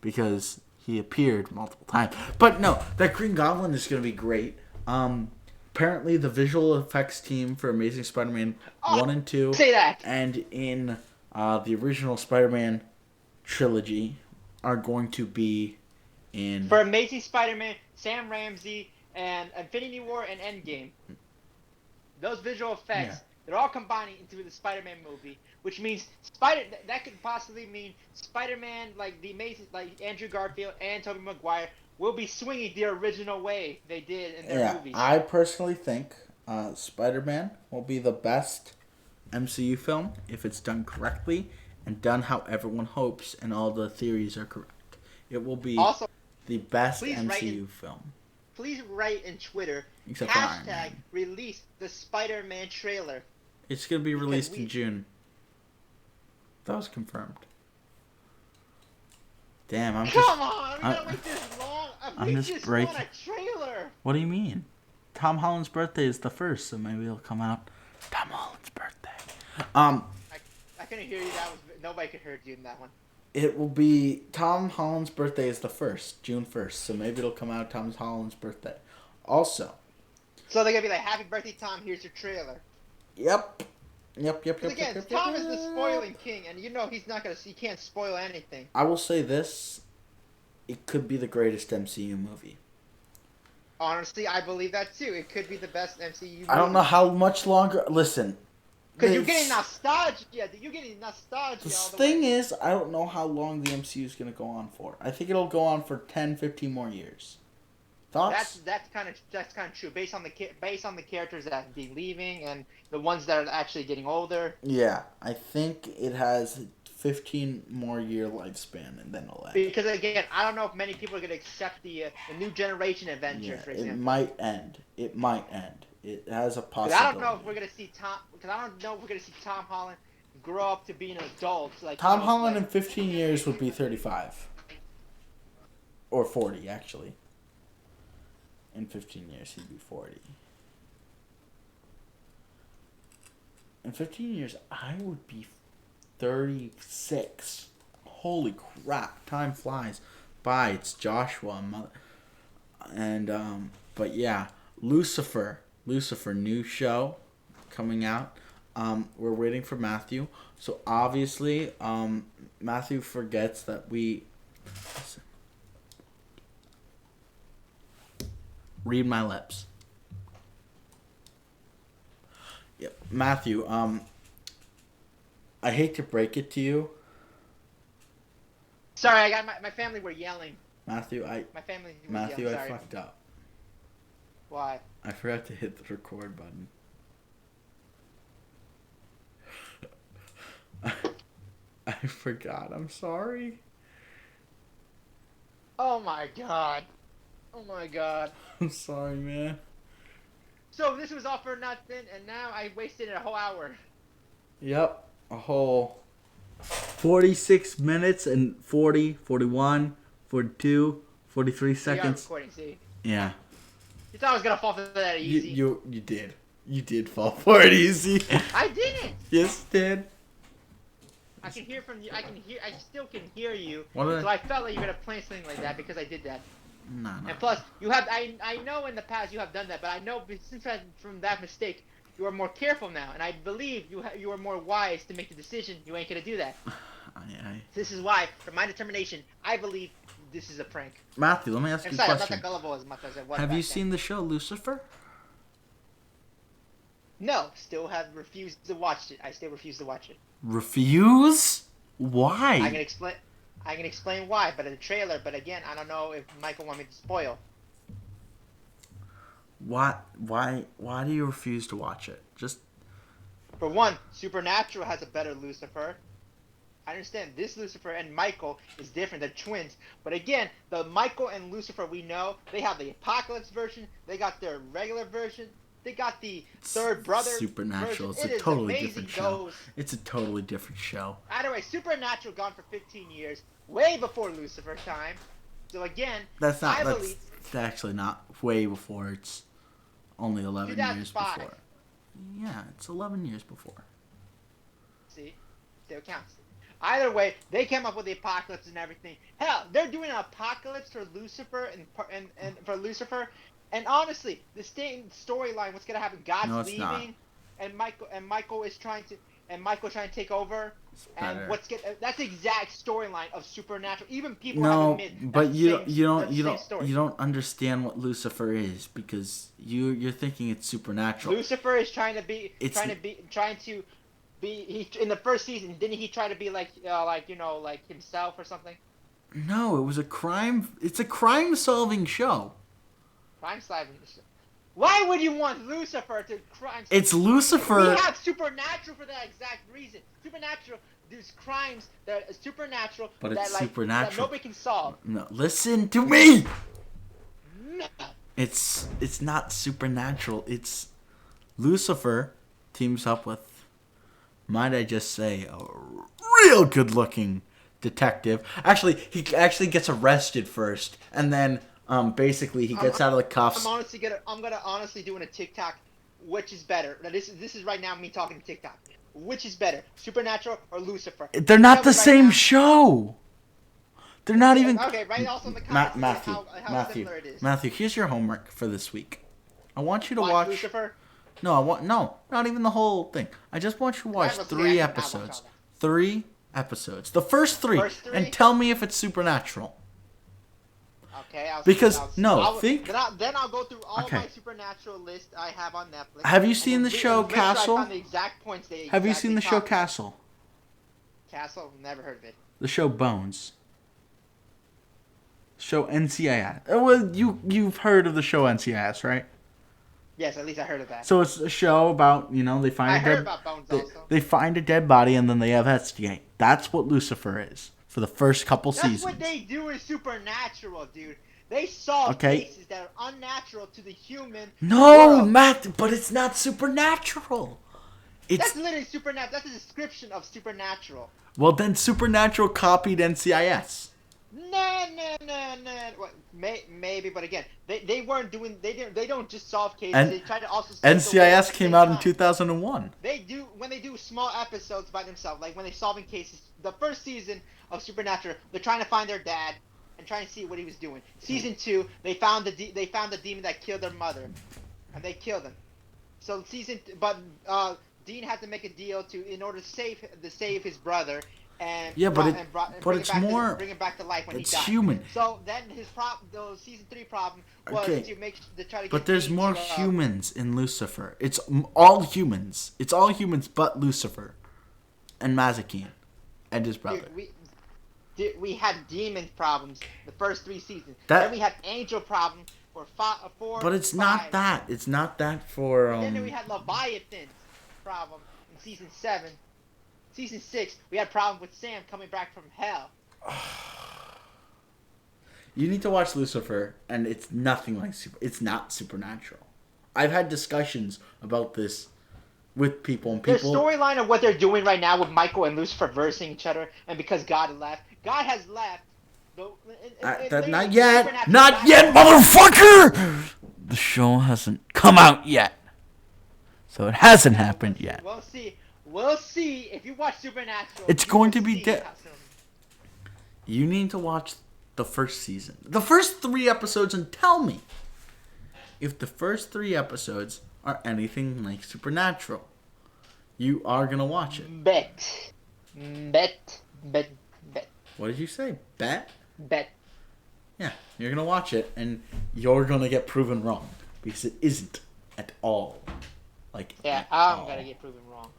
because he appeared multiple times. But no, that Green Goblin is going to be great. Apparently, the visual effects team for Amazing Spider-Man 1 and 2 and in the original Spider-Man trilogy are going to be in... For Amazing Spider-Man, Sam Raimi, and Infinity War and Endgame. Those visual effects, they're all combining into the Spider-Man movie, which means that could possibly mean Spider-Man, like the Amazing, like Andrew Garfield and Tobey Maguire, will be swinging the original way they did in their movies. I personally think Spider-Man will be the best MCU film if it's done correctly and done how everyone hopes and all the theories are correct. It will be also the best MCU film. Please write in Twitter, Except #release the Spider-Man trailer. It's going to be released in June. That was confirmed. Damn, I'm just breaking. Want a trailer. What do you mean? Tom Holland's birthday is the 1st, so maybe it'll come out Tom Holland's birthday. I couldn't hear you. Nobody could hear you in that one. It will be Tom Holland's birthday is the 1st, June 1st, so maybe it'll come out Tom Holland's birthday. Also. So they're gonna be like, "Happy birthday, Tom! Here's your trailer." Yep. Again, Tom is the spoiling king, and you know he can't spoil anything. I will say this: it could be the greatest MCU movie. Honestly, I believe that too. It could be the best MCU movie. I don't know how much longer. Listen. Because you're getting nostalgia. You're getting nostalgia The all the thing way. is, I don't know how long the MCU is going to go on for. I think it'll go on for 10, 15 more years. Thoughts? That's kind of true based on the characters that be leaving and the ones that are actually getting older. Yeah, I think it has 15 more year lifespan and then it'll end. Because again, I don't know if many people are going to accept the new generation Avengers, for example. It might end. It might end. It has a possibility. I don't know if we're going to see Tom. Because I don't know if we're going to see Tom Holland grow up to be an adult. Like Tom Holland in 15 years would be 35. Or 40, actually. In 15 years, he'd be 40. In 15 years, I would be 36. Holy crap. Time flies by. It's Joshua. And, but yeah. Lucifer, new show coming out. We're waiting for Matthew. So, obviously, Matthew forgets that we... Listen. Read my lips. Yep. Matthew, I hate to break it to you. Sorry, I got my family were yelling. Matthew, My family was yelling. I fucked up. Why? I forgot to hit the record button. I forgot. I'm sorry. Oh my god. Oh my god. I'm sorry, man. So this was all for nothing, and now I wasted a whole hour. Yep. A whole 46 minutes and 40, 41, 42, 43 seconds. Recording, see? Yeah. You thought I was gonna fall for that easy. You did. You did fall for it easy. I didn't. Yes, you did. I can hear from you. I still can hear you. What so I felt like you were gonna play something like that because I did that. No. And plus, you have. I know in the past you have done that, but I know since from that mistake, you are more careful now, and I believe you are more wise to make the decision. You ain't gonna do that. This is why, for my determination, I believe this is a prank. Matthew, let me ask you a question. I'm not that gullible as much as I was. Have you seen the show Lucifer? No, still have refused to watch it. I still refuse to watch it. Refuse? Why? I can explain why, but in the trailer. But again, I don't know if Michael want me to spoil. Why do you refuse to watch it? Just for one, Supernatural has a better Lucifer. I understand this Lucifer and Michael is different. They're twins. But again, the Michael and Lucifer we know, they have the Apocalypse version. They got their regular version. They got the third brother Supernatural. version. It's a totally different show. It's a totally different show. Either way, Supernatural gone for 15 years, way before Lucifer time. So again, that's actually not way before. It's only 11 years before. Yeah, it's 11 years before. See? Still counts. Either way, they came up with the Apocalypse and everything. Hell, they're doing an Apocalypse for Lucifer and for Lucifer. And honestly, the same storyline, what's gonna happen? God's leaving, and Michael trying to take over. And that's the exact storyline of Supernatural. Even people have admitted. But you don't understand what Lucifer is because you're thinking it's supernatural. Lucifer is trying to be in the first season. Didn't he try to be like himself or something? No, it was a crime. It's a crime-solving show. Crime-solving. Why would you want Lucifer to crime? It's Lucifer. We have Supernatural for that exact reason. Supernatural, there's crimes that are supernatural. But it's supernatural. That nobody can solve. No, listen to me. No. It's not supernatural. It's Lucifer teams up with, might I just say, a real good-looking detective. Actually, he gets arrested first, and then. Basically, he gets out of the cuffs. I'm gonna honestly doing a TikTok. Which is better? Now, this is right now me talking to TikTok. Which is better, Supernatural or Lucifer? They're not the same show. They're not even. Okay, right. Also in the comments, how similar it is. Matthew, here's your homework for this week. I want you to watch Lucifer. No, not even the whole thing. I just want you to watch 3 episodes. 3 episodes. The first three, and tell me if it's supernatural. Okay, I'll Because see, no, I'll, think. then I'll go through all Okay. my supernatural list I have on Netflix. Have you seen and the then show make sure I Castle? found the exact points they Have you exactly seen the show talked about. Castle? Castle? Never heard of it. The show Bones. Show NCIS. Well, you've heard of the show NCIS, right? Yes, at least I heard of that. So it's a show about, they find I a heard dead about Bones they, also. they find a dead body and then they investigate. That's what Lucifer is for the first couple That's seasons. what they do in Supernatural, dude. They solve Okay. cases that are unnatural to the human No, world. Matt, but it's not supernatural. It's That's literally supernatural. That's a description of supernatural. well then Supernatural copied NCIS. Nah. Well, maybe, but again, they weren't doing. They don't just solve cases. And they try to also save the world at NCIS the came same out in time. 2001. They do when they do small episodes by themselves, like when they're solving cases. The first season of Supernatural, they're trying to find their dad and trying to see what he was doing. Season 2, they found the demon that killed their mother, and they killed him. So Dean had to make a deal in order to save his brother. And Yeah, but it's more. bring him back to life when he It's died. human. So then the season 3 problem was Okay. to try to get. But there's Dean more to, humans in Lucifer. It's all humans. It's all humans but Lucifer and Mazikeen and his brother. We had demon problems the first 3 seasons. That- Then we had angel problems for 4. But it's 5. not that. It's not that for And then we had Leviathan problem in season 7. Season 6, we had problem with Sam coming back from hell. You need to watch Lucifer, and it's nothing like it's not supernatural. I've had discussions about this with people, and The people. storyline of what they're doing right now with Michael and Lucifer versing each other, and because God has left. Not yet, not yet, motherfucker. The show hasn't come out yet, so it hasn't happened yet. We'll see if you watch Supernatural. It's you going will to be see dead. how soon- You need to watch the first season, the first 3 episodes, and tell me if the first 3 episodes are anything like Supernatural. You are gonna watch it. Bet. What did you say? Bet? Bet. Yeah, you're gonna watch it, and you're gonna get proven wrong because it isn't at all. Like Yeah, at I'm all. gonna get proven wrong.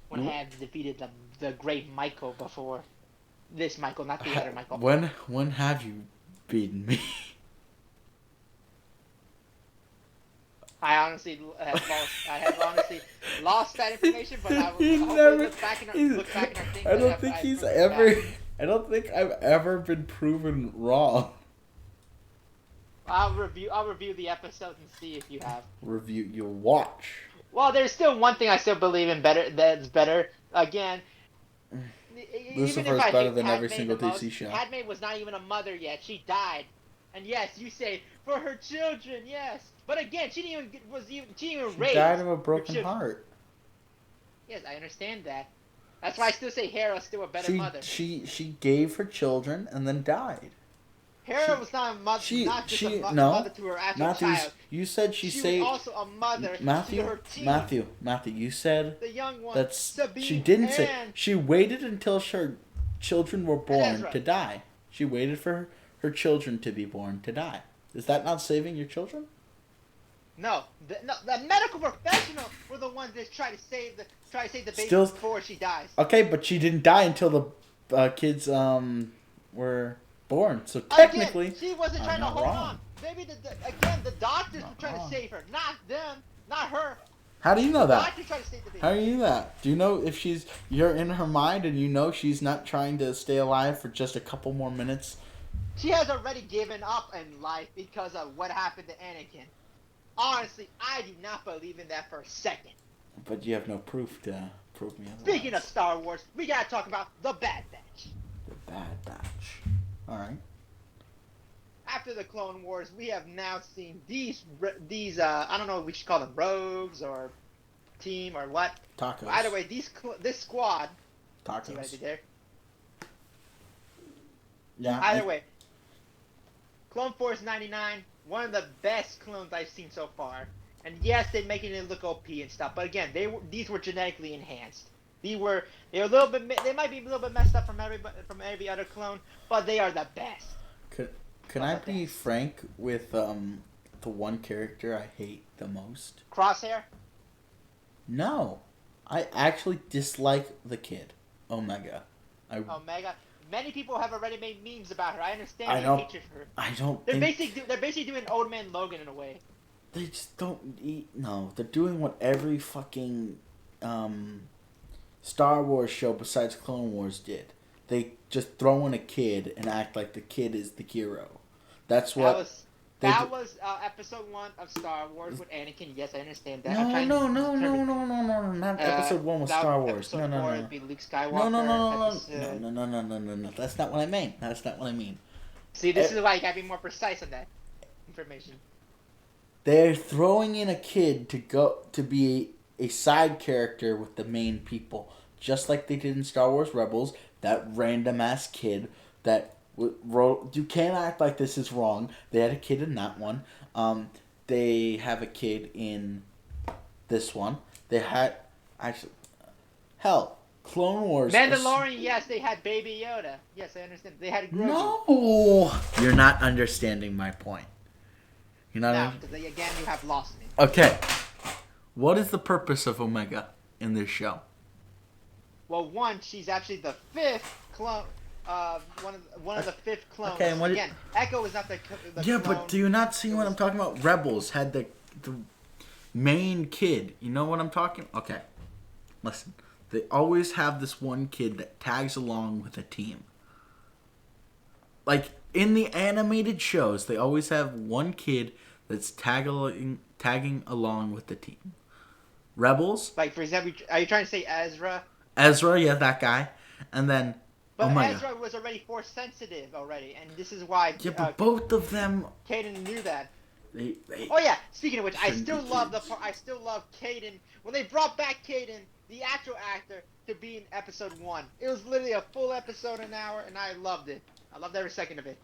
When I have defeated the great Michael before. This Michael, not the other Michael. When have you beaten me? I honestly have lost that information, but I will He hopefully never- look back in our things. I don't think he's ever. I don't think I've ever been proven wrong. I'll review the episode and see if you have. Review. You'll watch. Well, there's still one thing I still believe in that's better. Again, Lucifer's better than every single DC show. Padme was not even a mother yet. She died. And yes, you say for her children, yes. But again, she didn't even raise. She died of a her broken children. heart. Yes, I understand that. That's why I still say Hera's still a better mother. She gave her children and then died. Hera was not a mother, not just a mother to her actual Matthew, child. you said she saved. was also a mother Matthew, to her team. Matthew, you said The young one. that's Sabine she didn't say. and- She waited until her children were born Ezra. to die. She waited for her children to be born to die. Is that not saving your children? No, the medical professional were the ones that try to save the baby Still- before she dies. Okay, but she didn't die until the kids were born. So technically, Again, she wasn't I'm trying to not hold wrong. on. Maybe the doctors were trying wrong. to save her, not them, not her. How do you know The that? doctors trying to save the baby. How do you know that? Do you know if you're in her mind and you know she's not trying to stay alive for just a couple more minutes? She has already given up in life because of what happened to Anakin. Honestly, I do not believe in that for a second. But you have no proof to prove me otherwise. Speaking of Star Wars, we gotta talk about the Bad Batch. The Bad Batch. Alright. After the Clone Wars, we have now seen these I don't know if we should call them rogues or team or what. Tacos. Either way, this squad. See what I Tacos. did there? Yeah. Either way, Clone Force 99, one of the best clones I've seen so far. And yes, they're making it look OP and stuff, but again, these were genetically enhanced. They're a little bit. They might be a little bit messed up from every other clone, but they are the best. Can I be frank with the one character I hate the most? Crosshair? No, I actually dislike the kid, Omega. Omega. Many people have already made memes about her. I understand I your don't. hatred for her. I don't They're think basically doing Old Man Logan in a way. they just don't eat. No, they're doing what every fucking Star Wars show besides Clone Wars did. They just throw in a kid and act like the kid is the hero. That's what. That was episode 1 of Star Wars with Anakin. Yes, I understand that. No, not episode 1 with Star Wars. No. It'd be Luke Skywalker. No. That's not what I mean. See, this is why you gotta be more precise on that information. They're throwing in a kid to be a side character with the main people, just like they did in Star Wars Rebels. That random ass kid that you can't act like this is wrong. They had a kid in that one. They have a kid in this one. They had Clone Wars. Mandalorian, yes, they had Baby Yoda. Yes, I understand. They had Grogu. No, you're not understanding my point. You're not. No, because again, you have lost me. Okay, what is the purpose of Omega in this show? Well, one, she's actually the 5th clone. One of the 5th clones. Okay, and what again, Echo is not the yeah, clone. but do you not see what I'm talking about? Rebels had the main kid. You know what I'm talking? Okay, listen. They always have this one kid that tags along with a team. Like in the animated shows, they always have one kid that's tagging along with the team. Rebels. Like for example, are you trying to say Ezra? Ezra, yeah, that guy, and then. But Omega. Ezra was already Force sensitive already, and this is why. Yeah, but both of them. Kaden knew that. They Oh yeah. Speaking of which, I still love Kaden when they brought back Kaden, the actual actor, to be in episode 1. It was literally a full episode, an hour, and I loved it. I loved every second of it.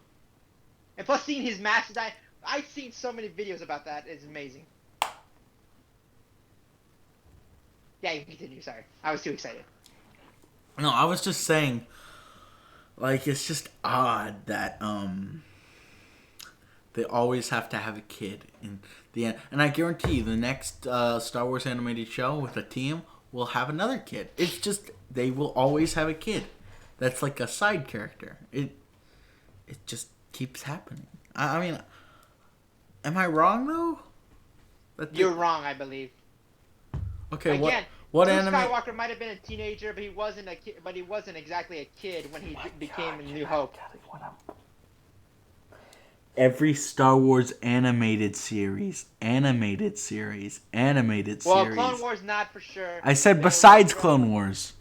And plus, seeing his mask design, I've seen so many videos about that. It's amazing. Yeah, you can continue. Sorry, I was too excited. No, I was just saying. Like, it's just odd that they always have to have a kid in the end. And I guarantee you, the next Star Wars animated show with a team will have another kid. It's just, they will always have a kid. That's like a side character. It just keeps happening. I mean, am I wrong, though? You're wrong, I believe. Okay, again, what Luke anime? Skywalker might have been a teenager, but he wasn't a kid. But he wasn't exactly a kid when he became a New Hope. Every Star Wars animated series. Well, Clone Wars not for sure. I said besides Clone Wars.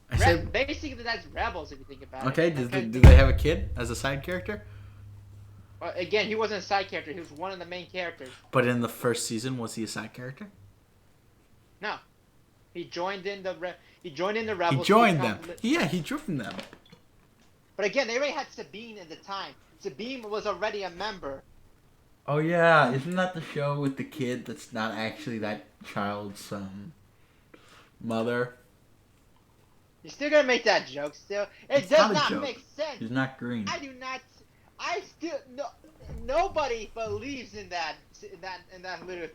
I said basically that's Rebels if you think about it. okay. Did they have a kid as a side character? Well, again, he wasn't a side character. He was one of the main characters. But in the first season, was he a side character? No, he joined in the Rebels. He joined them. Yeah, he joined them. But again, they already had Sabine at the time. Sabine was already a member. Oh yeah, isn't that the show with the kid that's not actually that child's mother? You're still gonna make that joke. Still, it It's does not a not joke. make sense. He's not green. I do not. I still no. Nobody believes in that little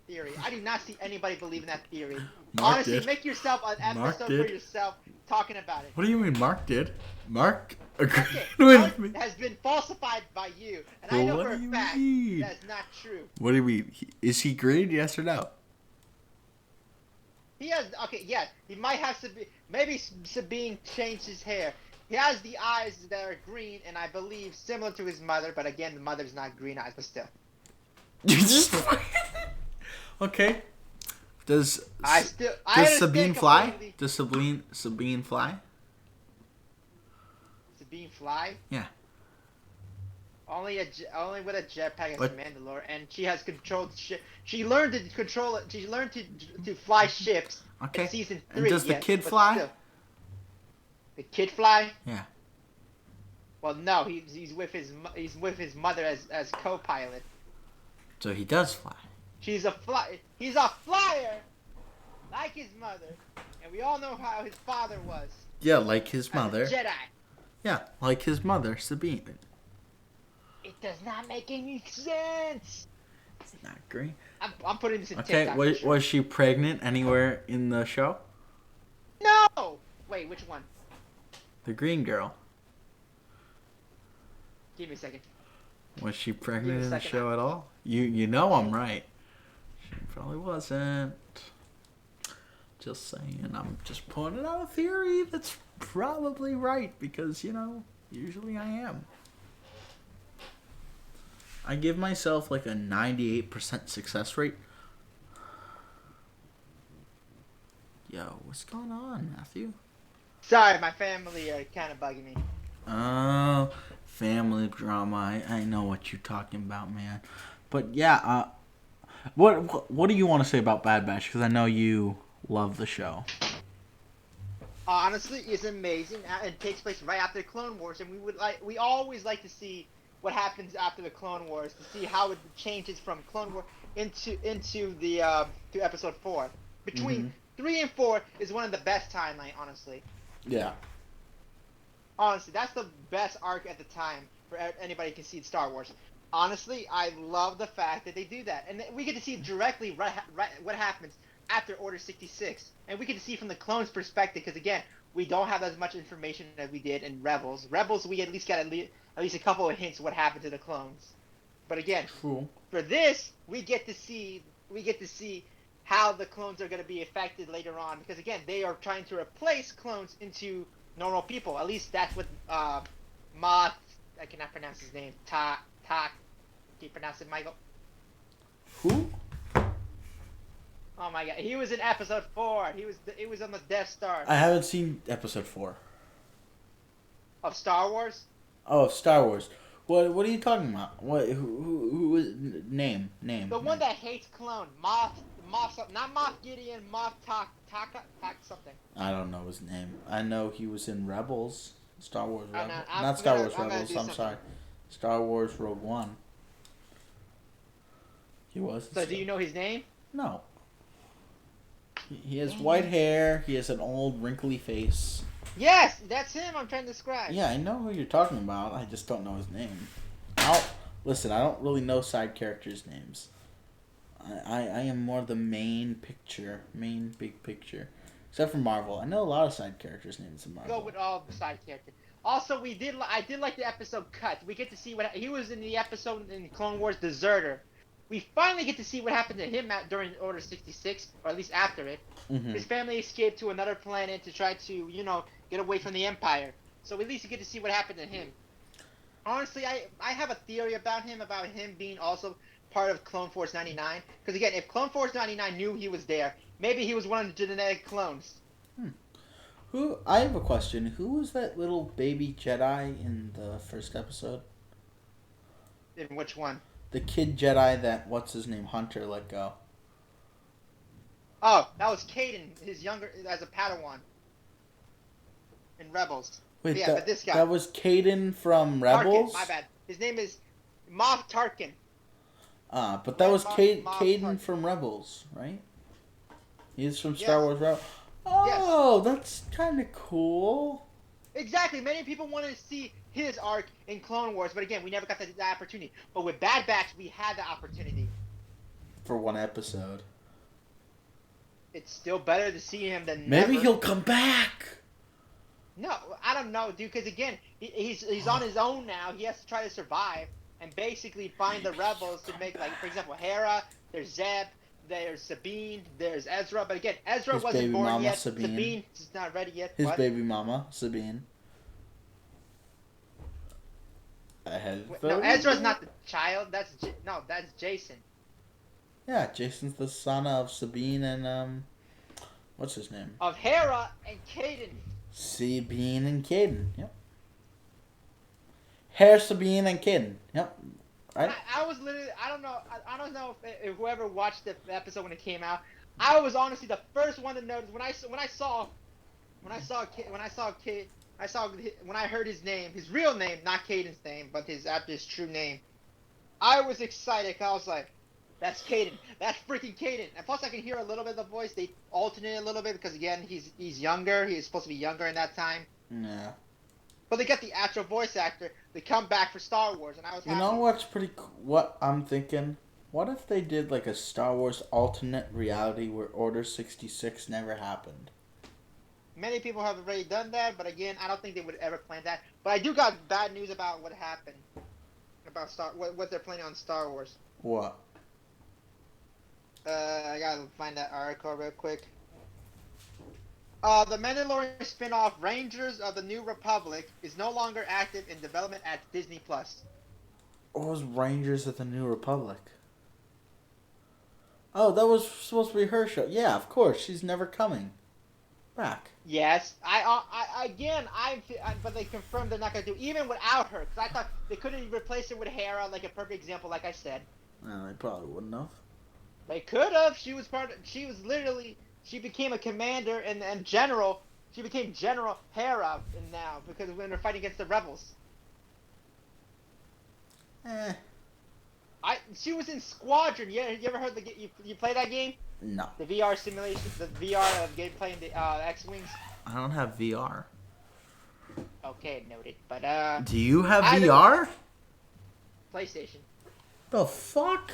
theory. I do not see anybody believe in that theory. Mark Honestly, did. make yourself an episode for yourself talking about it. What do you mean, Mark did? Mark agreed Okay, with me. Mark has been falsified by you, and Well, I know what for a do you fact mean? that's not true. What do you mean? Is he green? Yes or no? He has yeah. He might have Sabine. Maybe Sabine changed his hair. He has the eyes that are green, and I believe similar to his mother. But again, the mother's not green eyes, but still. You just okay. Does Sabine fly? Completely. Does Sabine fly? Sabine fly? Yeah. Only with a jetpack as But- Mandalore, and she has controlled ship. She learned to control it. She learned to fly ships. Okay. In season 3. And does the yes, kid but fly? still. The kid fly? Yeah. Well, no. He's with his mother as co-pilot. So he does fly. He's a flyer, like his mother, and we all know how his father was. Yeah, like his As a mother. Jedi. Yeah, like his mother, Sabine. It does not make any sense. It's not green. I'm putting this in Okay, TikTok for sure. was she pregnant anywhere in the show? No! Wait, which one? The green girl. Give me a second. Was she Give me pregnant a in the second. show at all? You know I'm right. She probably wasn't. Just saying. I'm just putting out a theory that's probably right because, usually I am. I give myself like a 98% success rate. Yo, what's going on, Matthew? Sorry, my family are kind of bugging me. Oh, family drama. I know what you're talking about, man. But yeah, what do you want to say about Bad Batch? Because I know you love the show. Honestly, it's amazing. It takes place right after the Clone Wars, and we always like to see what happens after the Clone Wars to see how it changes from Clone War into the to Episode 4. Between 3 and 4 is one of the best timeline, honestly. Yeah. Honestly, that's the best arc at the time for anybody who can see Star Wars. Honestly, I love the fact that they do that, and we get to see directly what happens after Order 66, and we get to see from the clones' perspective. Because again, we don't have as much information as we did in Rebels. Rebels, we at least got at least a couple of hints of what happened to the clones. But again, True. for this, we get to see how the clones are going to be affected later on. Because again, they are trying to replace clones into normal people. At least that's what Moth. I cannot pronounce his name. Can you pronounce it, Michael? Who? Oh my god, he was in Episode 4. It was on the Death Star I haven't seen Episode 4. of Star Wars. Oh, Star Wars. What are you talking about? Who is name? The one that hates clone, Moth, not Moth Gideon, Moth Tak something. I don't know his name. I know he was in Rebels. Star Wars I'm Rebels. not- Not Star Wars I'm gonna Rebels, do I'm something. sorry. Star Wars Rogue One. He was. So do you know his name? No. He has white hair. He has an old wrinkly face. Yes, that's him. I'm trying to describe. Yeah, I know who you're talking about. I just don't know his name. Listen, I don't really know side characters' names. I am more the main big picture. Except for Marvel. I know a lot of side characters' names in Marvel. Go with all the side characters. Also, I did like the episode cut. We get to see what he was in the episode in Clone Wars Deserter. We finally get to see what happened to him during Order 66, or at least after it. Mm-hmm. His family escaped to another planet to try to, get away from the Empire. So at least you get to see what happened to him. Honestly, I have a theory about him being also part of Clone Force 99. Because again, if Clone Force 99 knew he was there, maybe he was one of the genetic clones. I have a question. Who was that little baby Jedi in the first episode? In which one? The kid Jedi that, what's his name, Hunter let go. Oh, that was Caden, his younger, as a Padawan. In Rebels. Wait, Yeah, but this guy. That was Caden from Rebels? Tarkin, my bad. His name is Moff Tarkin. But that was Caden Tarkin. from Rebels, right? He's from Star Yes. Wars Rebels. Oh, that's kind of cool. Exactly. Many people wanted to see his arc in Clone Wars, but again, we never got the opportunity. But with Bad Batch, we had the opportunity. For one episode. It's still better to see him than Maybe never. he'll come back. No, I don't know, dude. Because again, he's on his own now. He has to try to survive and basically find the rebels to make, like, for example, Hera. There's Zeb. There's Sabine. There's Ezra. But again, Ezra His wasn't baby born mama, yet. Sabine. is not ready yet. His What? baby mama, Sabine. No, Ezra's not the child. That's Jason. Yeah, Jason's the son of Sabine and what's his name? Of Hera and Caden. Sabine and Caden. Yep. Hera, Sabine, and Caden. Yep. Right. I was literally. I don't know. I don't know if whoever watched the episode when it came out. I was honestly the first one to notice when I heard his name, his real name, not Caden's name, but his true name. I was excited. 'Cause I was like, "That's Caden. That's freaking Caden." And plus, I can hear a little bit of the voice. They alternate a little bit because again, he's younger. He's supposed to be younger in that time. Yeah. But they got the actual voice actor. They come back for Star Wars, and I was You happy. know what's pretty what I'm thinking? What if they did like a Star Wars alternate reality where Order 66 never happened? Many people have already done that, but again, I don't think they would ever plan that. But I do got bad news about what happened about what they're planning on Star Wars. What? I gotta find that article real quick. The Mandalorian spin-off Rangers of the New Republic is no longer active in development at Disney Plus. What was Rangers of the New Republic? Oh, that was supposed to be her show. Yeah, of course. She's never coming back. Yes, but they confirmed they're not gonna do even without her. Because I thought they couldn't replace her with Hera, like a perfect example, like I said. They probably wouldn't have. They could have. She was literally. She became a commander and general. She became General Hera now because when they're fighting against the rebels. She was in Squadron. You ever heard you play that game? No. The VR simulation, the VR of game playing the X-wings. I don't have VR. Okay, noted. But do you have VR? PlayStation. The fuck?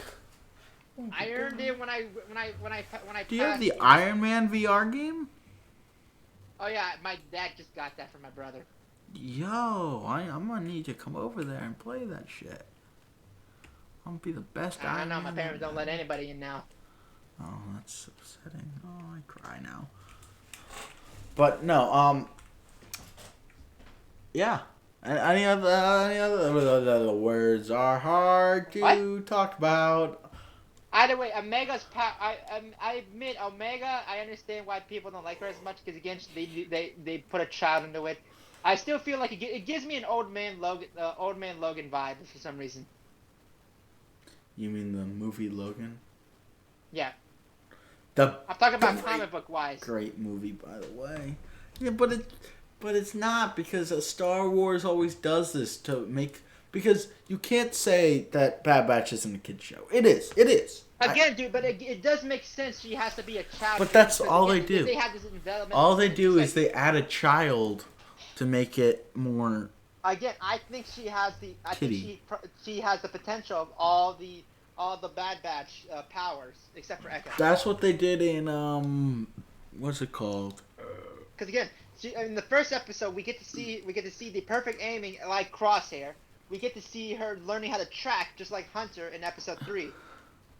I earned it when I. Do you have the Iron Man VR game? Oh yeah, my dad just got that for my brother. Yo, I'm gonna need to come over there and play that shit. I'm gonna be the best I Iron know Man. my parents don't let anybody in now. Oh, that's upsetting. Oh, I cry now. But no, yeah. Any other words are hard to talk about. Either way, Omega's power. I admit Omega. I understand why people don't like her as much because again, they put a child into it. I still feel like it gives me an old man Logan vibe for some reason. You mean the movie Logan? Yeah. I'm talking about comic book wise. Great movie, by the way. Yeah, but it's not because Star Wars always does this to make. Because you can't say that Bad Batch isn't a kid's show. It is. It is. Again, dude, but it does make sense. She has to be a child. But that's all again, they do. They have this development. All they do is they add a child to make it more. Again, I think she has the. I Kitty. think she has the potential of all the Bad Batch powers except for Echo. That's what they did in what's it called? Because again, in the first episode, we get to see the perfect aiming like Crosshair. We get to see her learning how to track just like Hunter in episode 3.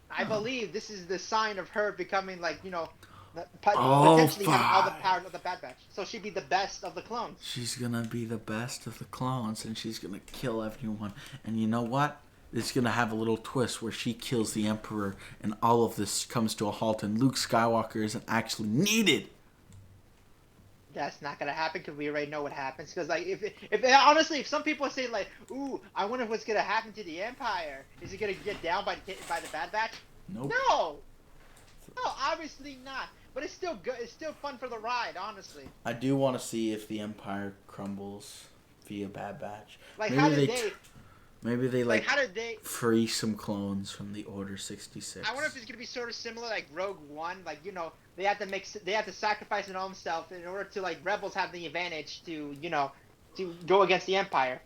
I believe this is the sign of her becoming potentially having all the powers of the Bad Batch. So she'd be the best of the clones. She's gonna be the best of the clones, and she's gonna kill everyone. And you know what? It's gonna have a little twist where she kills the Emperor, and all of this comes to a halt, and Luke Skywalker isn't actually needed. That's not gonna happen because we already know what happens. Because if some people say like, "Ooh, I wonder what's gonna happen to the Empire. Is it gonna get down by the Bad Batch?" Nope. No, obviously not. But it's still good. It's still fun for the ride, honestly. I do want to see if the Empire crumbles via Bad Batch. Like maybe how did they? Maybe they how did they free some clones from the Order 66. I wonder if it's gonna be sort of similar like Rogue One. Like they have to sacrifice their own self in order to like rebels have the advantage to to go against the Empire.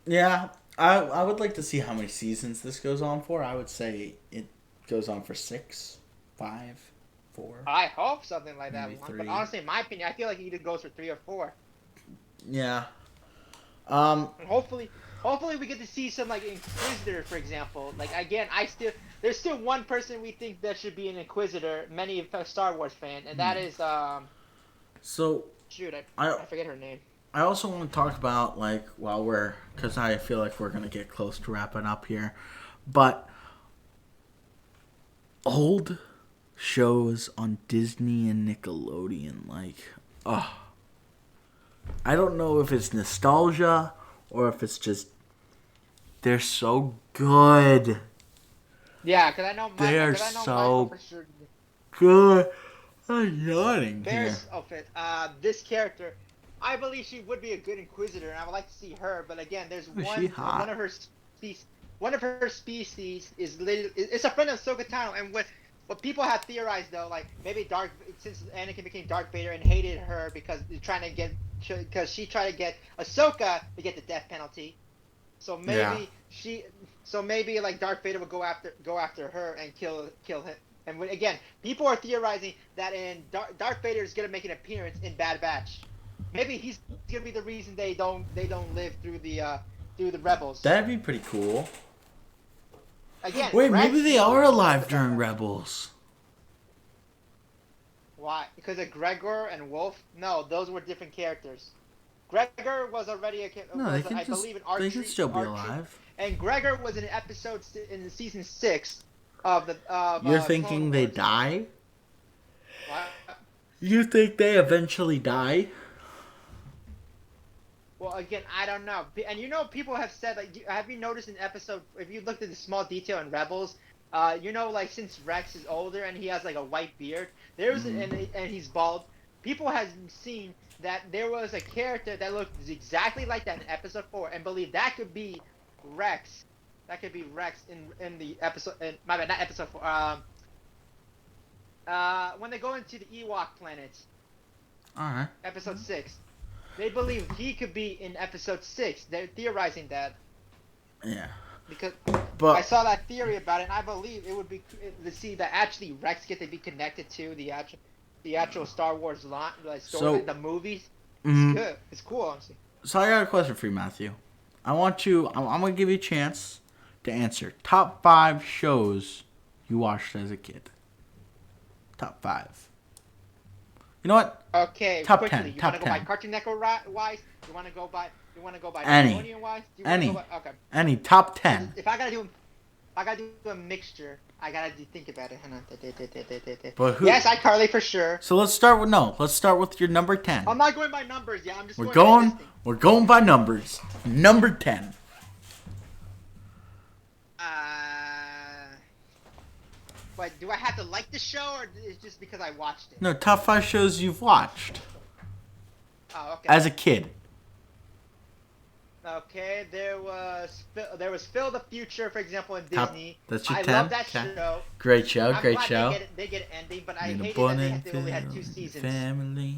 Yeah, I would like to see how many seasons this goes on for. I would say it goes on for 6, 5, 4. I hope something like that. Maybe But honestly, in my opinion, I feel like it either goes for 3 or 4. Yeah. And hopefully we get to see some like Inquisitor, for example. Like again, there's still one person we think that should be an Inquisitor. Many of us Star Wars fan, and that is So. Shoot, I forget her name. I also want to talk about because I feel like we're gonna get close to wrapping up here, but old shows on Disney and Nickelodeon, I don't know if it's nostalgia or if it's just they're so good. Yeah, because I know they're Michael for sure. Good. I'm yawning here. This character, I believe she would be a good Inquisitor, and I would like to see her. But again, there's one of her species. One of her species is it's a friend of Ahsoka Tano, and what people have theorized though, like maybe since Anakin became Darth Vader and hated her because they're trying to because she tried to get Ahsoka to get the death penalty. So maybe like Darth Vader would go after her and kill him. And again, people are theorizing that Darth Vader is gonna make an appearance in Bad Batch. Maybe he's gonna be the reason they don't live through the Rebels. That'd be pretty cool. Again, Wait, Rex maybe they are alive during Rebels. Why? Because of Gregor and Wolf? No, those were different characters. Gregor was already I believe in Archery. They can still be alive. And Gregor was in episode in season 6 of the. You're thinking they die? What? You think they eventually die? Well, again, I don't know. And people have said, like, have you noticed in episode, if you looked at the small detail in Rebels, like, since Rex is older and he has, like, a white beard, and he's bald, people have seen that there was a character that looked exactly like that in episode 4 and believe that could be Rex. That could be Rex in the episode, my bad, not episode 4, when they go into the Ewok planet. Alright. Episode 6. They believe he could be in episode 6. They're theorizing that. Yeah. Because but I saw that theory about it, and I believe it would be to see that actually Rex get to be connected to the actual Star Wars story, the movies. It's good. It's cool, honestly. So I got a question for you, Matthew. I'm gonna give you a chance to answer top 5 shows you watched as a kid. Top 5. You know what? Okay. Top quickly, 10. You Top want to 10. go by Cartoon Network wise? You want to go by Any. Nickelodeon wise? Okay. Any top 10. If I gotta do a mixture, I gotta think about it. Hang on. But who? Yes, iCarly for sure. So let's start with your number 10. I'm not going by numbers yet. I'm just We're going going by numbers. Number 10. But do I have to like the show, or is it just because I watched it? No, top 5 shows you've watched Oh, okay. as a kid. Okay, there was Phil the Future, for example, in Disney. That's your I 10? love that Okay. show. Great show, I'm great glad show. They get an ending, but I You're the hated born that they and only had 2 filled seasons. Family.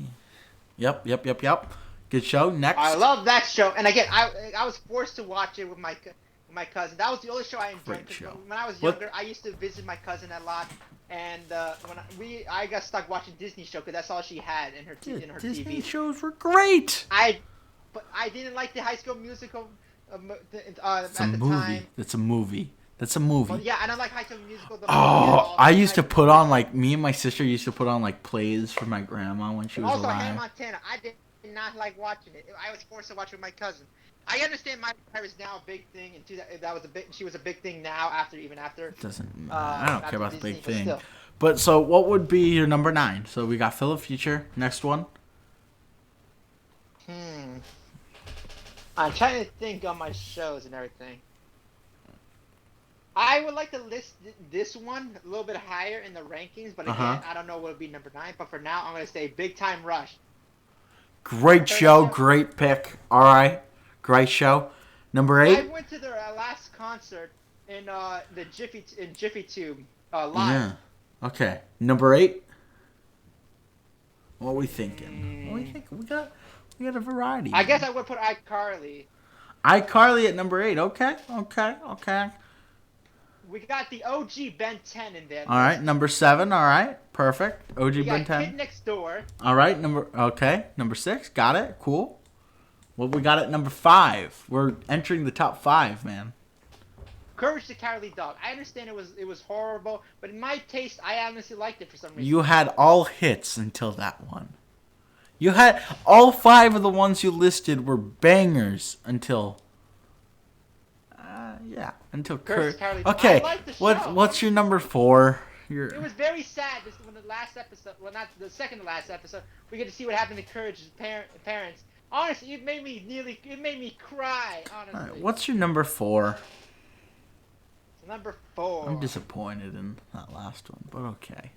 Yep. Good show. Next. I love that show, and again, I was forced to watch it with my cousin. That was the only show I enjoyed. Great 'Cause show. When I was What- younger, I used to visit my cousin a lot, and when I got stuck watching Disney show because that's all she had in her Disney TV. shows were great. But I didn't like the High School Musical It's at a the movie. time. That's a movie. That's a movie. Well, yeah, I don't like High School Musical. Oh, I used to put on me and my sister used to put on plays for my grandma when she was also alive. Hannah Montana. I did not like watching it. I was forced to watch it with my cousin. I understand my Empire is now a big thing, and she was a big thing now even after. It doesn't matter. I don't care about the big Disney, thing. but still. But so, what would be your number 9? So we got Phil the Future. Next one. I'm trying to think on my shows and everything. I would like to list this one a little bit higher in the rankings, but again, I don't know what would be number 9. But for now, I'm gonna say Big Time Rush. Great show. Great pick. All right. Great show. Number 8. I went to their last concert in the Jiffy Tube live. Yeah. Okay. Number 8. What are we thinking? What are we thinking? We got a variety. I guess I would put iCarly. iCarly at number 8. Okay. We got the OG Ben 10 in there. All right. Number 7. All right. Perfect. OG We Ben got 10. Kid Next Door. All right. Number 6. Got it. Cool. What we got at number 5? We're entering the top 5, man. Courage the Cowardly Dog. I understand it was horrible, but in my taste, I honestly liked it for some reason. You had all hits until that one. You had all 5 of the ones you listed were bangers until. Until Courage Kurt. the Cowardly Dog. Okay, I liked the show. what's your number 4? It was very sad. This when the last episode, well, not the second to last episode, we get to see what happened to Courage's parents. Honestly, it made me cry. Honestly. All right, what's your number 4? Number 4. I'm disappointed in that last one, but okay.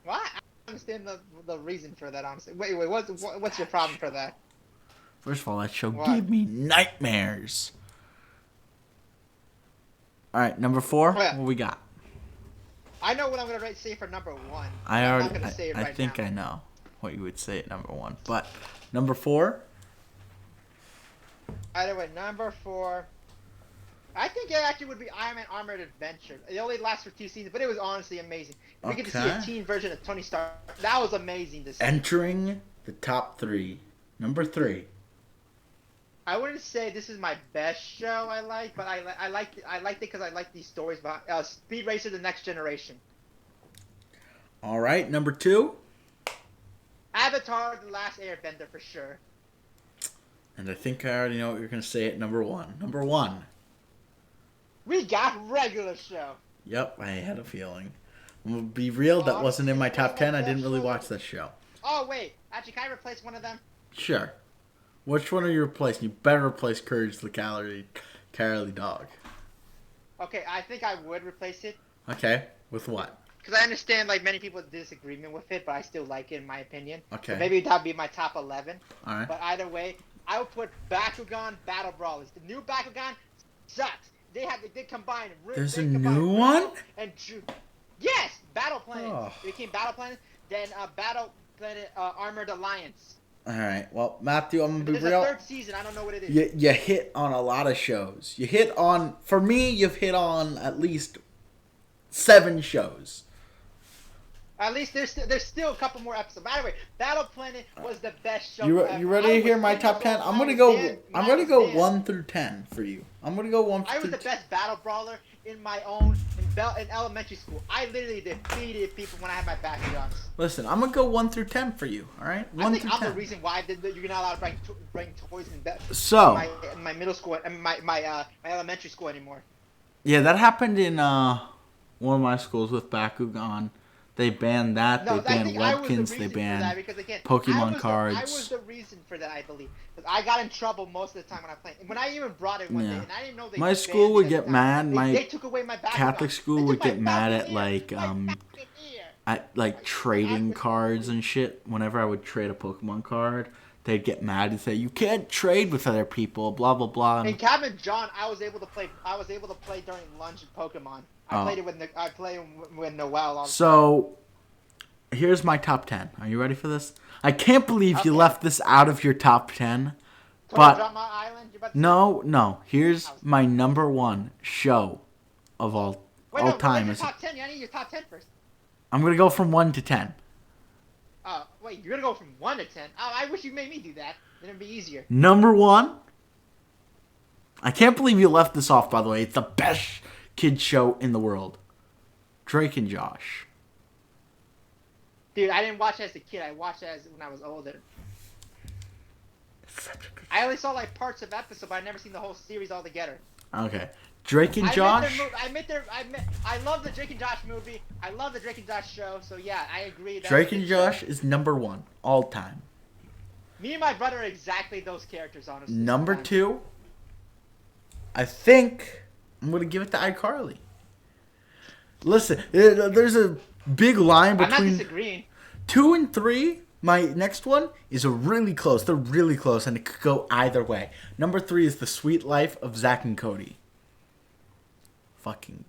What? I don't understand the reason for that. Honestly, wait. What's your problem for that? First of all, that show What? gave me nightmares. All right, number 4. Yeah. What we got? I know what I'm gonna say for number 1. I I'm already. not gonna say it I right think now. I know. what you would say at number 1. But number 4. Either way, number 4. I think it actually would be Iron Man Armored Adventure. It only lasts for 2 seasons, but it was honestly amazing. We get to see a teen version of Tony Stark. That was amazing to see. Entering the top 3. Number 3. I wouldn't say this is my best show I like, but I liked it because I like these stories about Speed Racer: The Next Generation. All right, number 2. Avatar: The Last Airbender for sure. And I think I already know what you're going to say at number 1. Number 1. We got Regular Show. Yep, I had a feeling. I'm going to be real, that wasn't in my top 10. I didn't really watch this show. Oh, wait. Actually, can I replace one of them? Sure. Which one are you replacing? You better replace Courage the Cowardly Dog. Okay, I think I would replace it. Okay, with what? Because I understand, like, many people disagreement with it, but I still like it in my opinion. Okay. So maybe that would be my top 11. All right. But either way, I would put Bakugan Battle Brawlers. The new Bakugan sucks. They combine. There's a new one? And yes, Battle Planet. Oh. It became Battle Planet. Then Battle Planet Armored Alliance. All right. Well, Matthew, I'm going to be There's real. a 3rd season. I don't know what it is. You hit on a lot of shows. For me, you've hit on at least 7 shows. At least there's still a couple more episodes. By the way, Battle Planet was the best show. You ready to hear my top 10? I'm gonna go 1 through 10 for you. I'm gonna go 1 through 10. I was the best battle brawler in my in elementary school. I literally defeated people when I had my Bakugan. Listen, I'm gonna go 1 through 10 for you. All right, 1 I think through I'm 10. the reason why you're not allowed to bring toys So in my middle school and my elementary school anymore. yeah, that happened in one of my schools with Bakugan. They banned that. No, they banned Webkins. They banned Pokemon cards. I was the reason for that, I believe. Because I got in trouble most of the time when I played. When I even brought it one day, and I didn't know they my school would get mad. They took away my Bakugan. Catholic school would get mad at trading cards and shit. Whenever I would trade a Pokemon card, they'd get mad and say, "You can't trade with other people." Blah blah blah. In Cabin John, I was able to play during lunch in Pokemon. I played with Noel. So, here's my top 10. Are you ready for this? I can't believe you left this out of your top 10. But Island? no. Here's my number 1 show of all time. Your top 10. I need your top 10 first. I'm gonna go from 1 to 10. Wait, you're gonna go from 1 to 10? Oh, I wish you made me do that. Then it'd be easier. Number 1. I can't believe you left this off. By the way, it's the best kids show in the world. Drake and Josh. Dude, I didn't watch it as a kid. I watched it when I was older. I only saw like parts of episodes, but I never seen the whole series all together. Okay, Drake and Josh. I love the Drake and Josh movie. I love the Drake and Josh show. So yeah, I agree. Drake and Josh is number 1 all time. Me and my brother are exactly those characters, honestly. Number 2. I think I'm gonna give it to iCarly. Listen, there's a big line between. I'm not disagreeing. 2 and 3. My next one is really close. They're really close, and it could go either way. Number 3 is The Sweet Life of Zack and Cody. Fucking.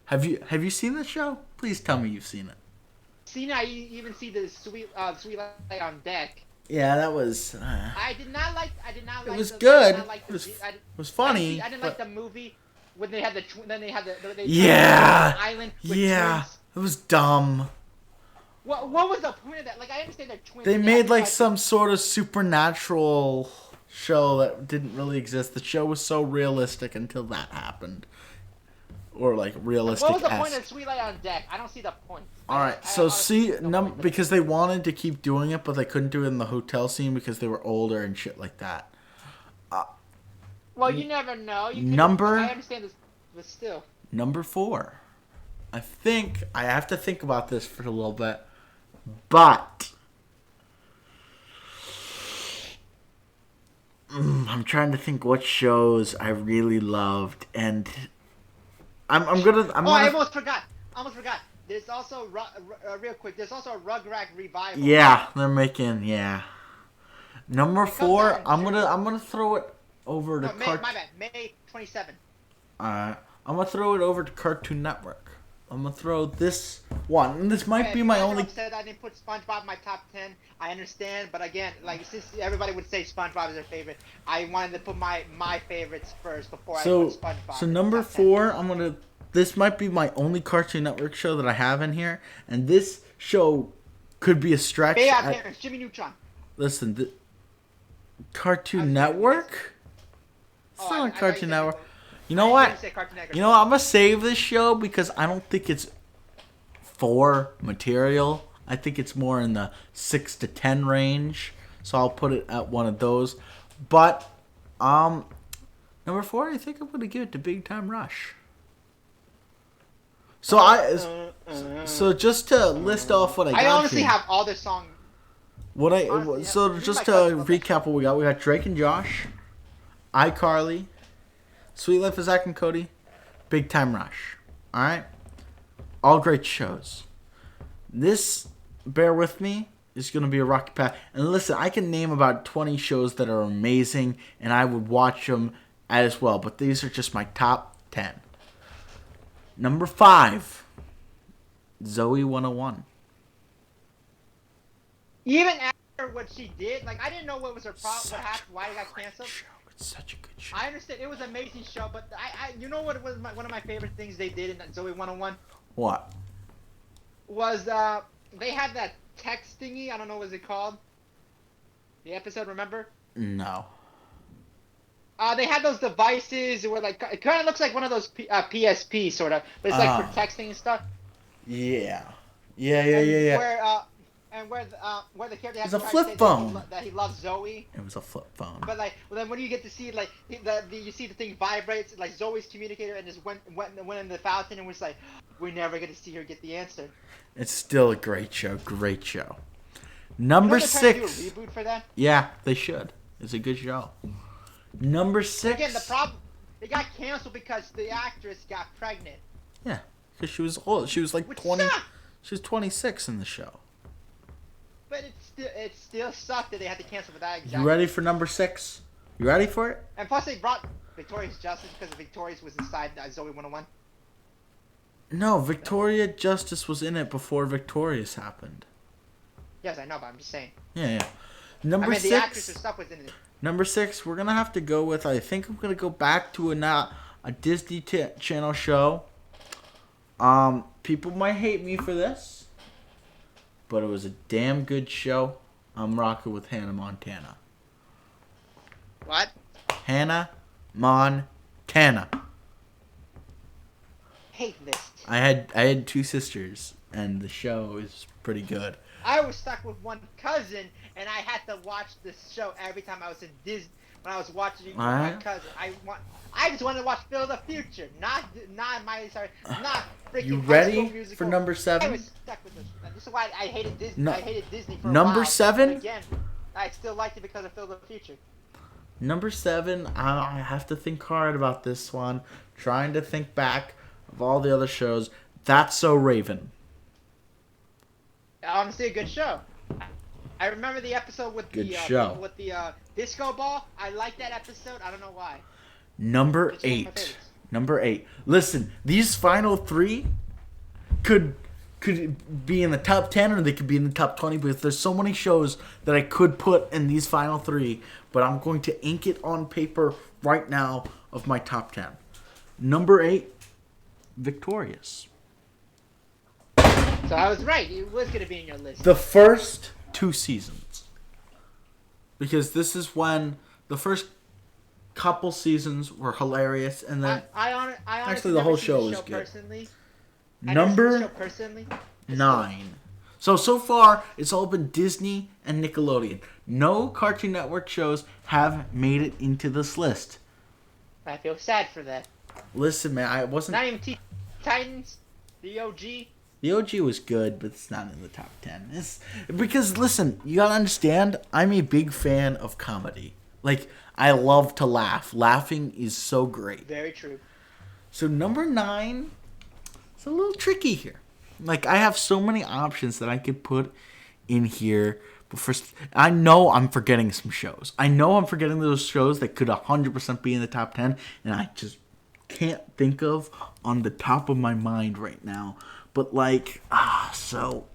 Have you seen this show? Please tell me you've seen it. I even see the Sweet Life on Deck. Yeah, that was. I did not like. It was good. It was funny. I didn't like the movie when they had the. Then they had the. Island. With twins. It was dumb. What was the point of that? Like, I understand they're twins. They made like some sort of supernatural show that didn't really exist. The show was so realistic until that happened, or like realistic. What was the point of Sweet Light on Deck? I don't see the point. All right, because they wanted to keep doing it, but they couldn't do it in the hotel scene because they were older and shit like that. Well, you never know. I understand this, but still. Number 4. I think I have to think about this for a little bit, but I'm trying to think what shows I really loved, and I almost forgot. There's also real quick. There's also a Rugrat revival. Yeah, they're making Number 4. I'm gonna throw it over to My bad. May 27. I'm gonna throw it over to Cartoon Network. I'm gonna throw this one. And this might be If my you guys are only. upset I didn't put SpongeBob in my top 10, I understand. But again, like since everybody would say SpongeBob is their favorite, I wanted to put my favorites first before I So put SpongeBob. so in the number top 10. 4, I'm gonna. This might be my only Cartoon Network show that I have in here, and this show could be a stretch. Bay Out Parents, Jimmy Neutron. Listen, I was Cartoon kidding, Network. It's Oh, not I on thought you Cartoon said Network. Nickel- You know I what? didn't say Cartoon Network. You know what? I'm gonna save this show because I don't think it's for material. I think it's more in the 6 to 10 range. So I'll put it at one of those. But number 4, I think I'm gonna give it to Big Time Rush. So just to list off what I got I honestly here. have all the songs. Honestly, So yeah, just my to cousin loves that recap what we got. We got Drake and Josh, iCarly, Sweet Life of Zack and Cody, Big Time Rush. All right, all great shows. This, bear with me, is going to be a rocky path. And listen, I can name about 20 shows that are amazing, and I would watch them as well. But these are just my top 10. Number 5, Zoe 101. Even after what she did, like I didn't know what was her problem, what happened, why it got canceled. It's such a good show. I understand it was an amazing show, but you know what was one of my favorite things they did in that Zoe 101 What? was they had that text thingy. I don't know what it called. The episode, remember? No. They had those devices where like it kind of looks like one of those PSP sort of, but it's like for texting and stuff. Yeah. Where the character has It's a to try to flip say phone. that he loves Zoe. It was a flip phone. But like, well, then when you get to see like you see the thing vibrates, like Zoe's communicator and just went in the fountain and was like, we're never gonna see her get the answer. It's still a great show. Great show. You Number know they're trying to 6. do a reboot for that. Yeah, they should. It's a good show. Number 6. Again, the problem they got canceled because the actress got pregnant. Yeah, because she was old. She was like Which 20. sucked. She was 26 in the show. But it still sucked that they had to cancel for that exact. You ready for number 6? You ready for it? And plus they brought Victorious Justice because Victorious was inside Zoe 101. No, Victoria Justice was in it before Victorious happened. Yes, I know, but I'm just saying. Yeah. Number I mean, 6. the actress and stuff was in it. Number 6, we're gonna have to go with. I think I'm gonna go back to a Disney Channel show. People might hate me for this, but it was a damn good show. I'm rocking with Hannah Montana. What? Hannah Montana. Hate this. I had 2 sisters, and the show is pretty good. I was stuck with one cousin, and I had to watch this show every time I was in Disney. When I was watching it with my Alright. cousin, I just wanted to watch Phil the Future, not Miley Cyrus, not freaking You High ready School for Musical. number I 7? was stuck with this. This is why I hated Disney. No. I hated Disney for a Number while. 7? But again, I still liked it because of Phil the Future. Number 7, I have to think hard about this one. Trying to think back of all the other shows. That's So Raven. Honestly, a good show. I remember the episode with Good the show. with the disco ball. I liked that episode. I don't know why. Number It's one of my 8. favorites. Number 8. Listen, these final 3 could be in the top 10 or they could be in the top 20 because there's so many shows that I could put in these final 3, but I'm going to ink it on paper right now of my top 10. Number 8, Victorious. So I was right. It was gonna be in your list. The first 2 seasons. Because this is when the first couple seasons were hilarious, and then I honestly Actually, the never whole seen show the was good. Personally. I never seen the number show personally. 9. So far, it's all been Disney and Nickelodeon. No Cartoon Network shows have made it into this list. I feel sad for that. Listen, man, I wasn't. Not even Titans, the OG. The OG was good, but it's not in the top 10. It's because listen, you gotta understand. I'm a big fan of comedy. Like I love to laugh. Laughing is so great. Very true. So number 9, it's a little tricky here. Like I have so many options that I could put in here. But first, I know I'm forgetting some shows. I know I'm forgetting those shows that could 100% be in the top 10, and I just can't think of on the top of my mind right now. But like, what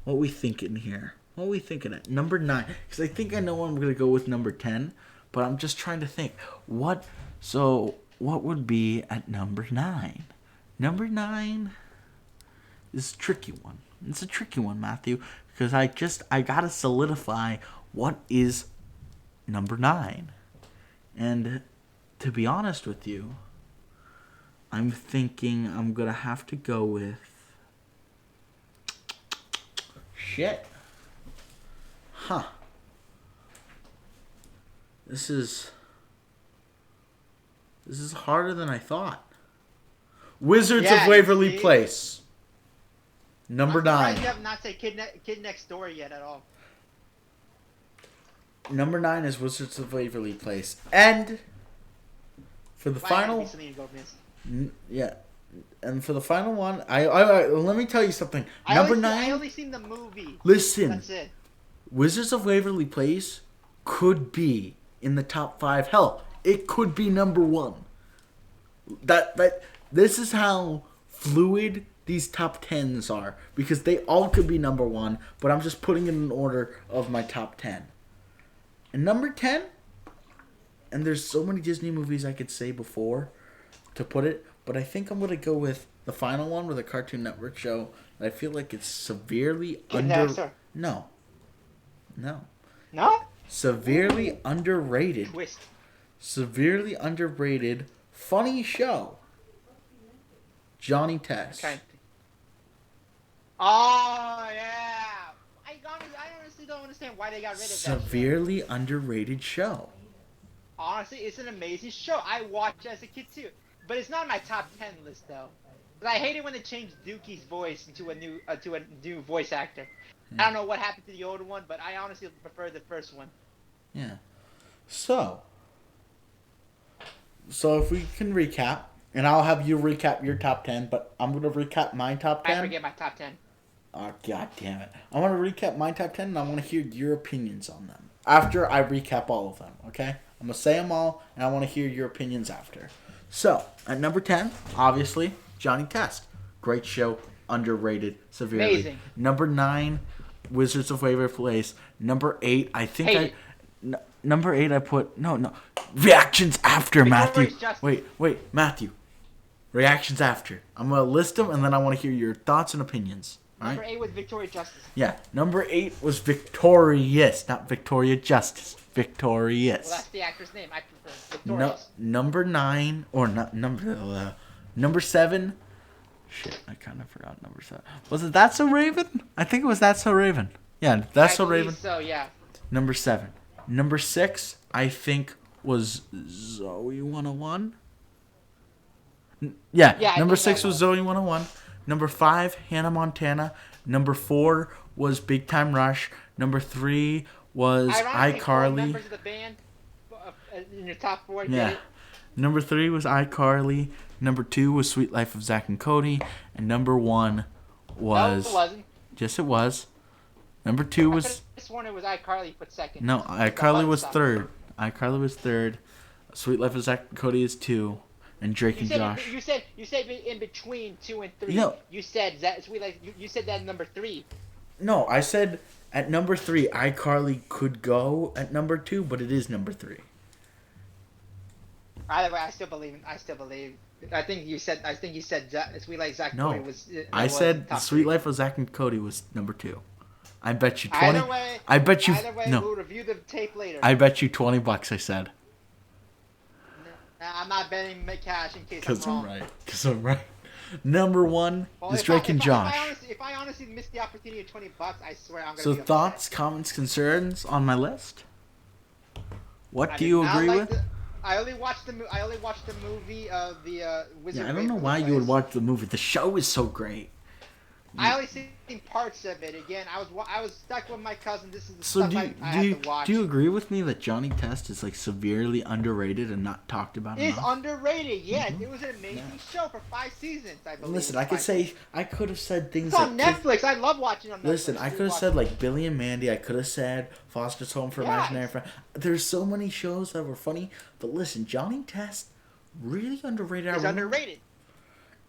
we thinking here? What we thinking at number 9? Because I think I know I'm gonna go with number 10, but I'm just trying to think what. So what would be at number 9? Number 9 is a tricky one. It's a tricky one, Matthew, because I gotta solidify what is number 9. And to be honest with you, I'm thinking I'm gonna have to go with shit. Huh. This is harder than I thought. Wizards of Waverly Place. Number 9. You have not said Kid Next Door yet at all. Number 9 is Wizards of Waverly Place. And for the final... Yeah. And for the final one, I let me tell you something. Number 9... I only seen the movie. Listen. That's it. Wizards of Waverly Place could be in the top 5. Hell, it could be number 1. This is how fluid these top 10s are, because they all could be number 1, but I'm just putting it in order of my top 10. And number 10, and there's so many Disney movies I could say before to put it, but I think I'm going to go with the final one with a Cartoon Network show that I feel like it's severely No. Severely underrated. Twist. Severely underrated. Funny show. Johnny Test. Okay. Oh yeah. I honestly don't understand why they got rid of that. Severely underrated show. Honestly, it's an amazing show. I watched it as a kid too, but it's not on my top 10 list though. But I hate it when they change Dookie's voice into a new voice actor. I don't know what happened to the older one, but I honestly prefer the first one. Yeah. So if we can recap, and I'll have you recap your top 10, but I'm going to recap my top 10. I forget my top 10. Oh, God damn it. I want to recap my top 10, and I want to hear your opinions on them after I recap all of them, okay? I'm going to say them all, and I want to hear your opinions after. So, at number 10, obviously, Johnny Test. Great show, underrated severely. Amazing. Number 9, Wizards of Waverly Place. Number 8, I think number 8 I put... No. Reactions after, Matthew. Wait, Matthew. Reactions after. I'm going to list them, and then I want to hear your thoughts and opinions. Number 8 was Victoria Justice. Yeah, number 8 was Victorious, not Victoria Justice. Victorious. Well, that's the actor's name. I prefer Victorious. Number 9, or not number 7. Shit, I kind of forgot number 7. Was it That's So Raven? I think it was That's So Raven. Yeah, That's So Raven. So yeah. Number 7. Number 6, I think, was Zoe 101. Yeah, number 6 was Zoe 101. Number 5, Hannah Montana. Number 4 was Big Time Rush. Number 3 was iCarly. Members of the band in your top 4. Yeah. Number 3 was iCarly. Number 2 was Sweet Life of Zack and Cody. And number 1 was... No, it wasn't. Yes, it was. Number 2 was... This one it was iCarly put second. No, iCarly was third. iCarly was third. Sweet Life of Zack and Cody is 2. And Drake and Josh. You said in between 2 and 3. No. You said that Sweet Life. You said that number 3. No, I said at number 3, iCarly could go at number 2, but it is number 3. Either way, I still believe. I think you said Sweet Life Zack and Cody was. I said Sweet Life of Zack and Cody was number 2. I bet you 20. Either way, we'll review the tape later. I bet you $20. I said. I'm not betting cash in case I'm wrong. Because I'm right. Number 1 is Drake and Josh. If I honestly missed the opportunity of $20, I swear I'm gonna. So thoughts, comments, concerns on my list? What do you agree with? I only watched the movie of the Wizard. Yeah, I don't know why you would watch the movie. The show is so great. I only seen parts of it. Again, I was stuck with my cousin. This is the stuff I have to watch. Do you agree with me that Johnny Test is like severely underrated and not talked about enough? It's underrated. Yes, it was an amazing show for 5 seasons. I believe. Listen, I could have said things. It's on Netflix. I love watching on Netflix. Listen, I could have said like Billy and Mandy. I could have said Foster's Home for Imaginary Friends. There's so many shows that were funny, but listen, Johnny Test Really underrated. It's underrated.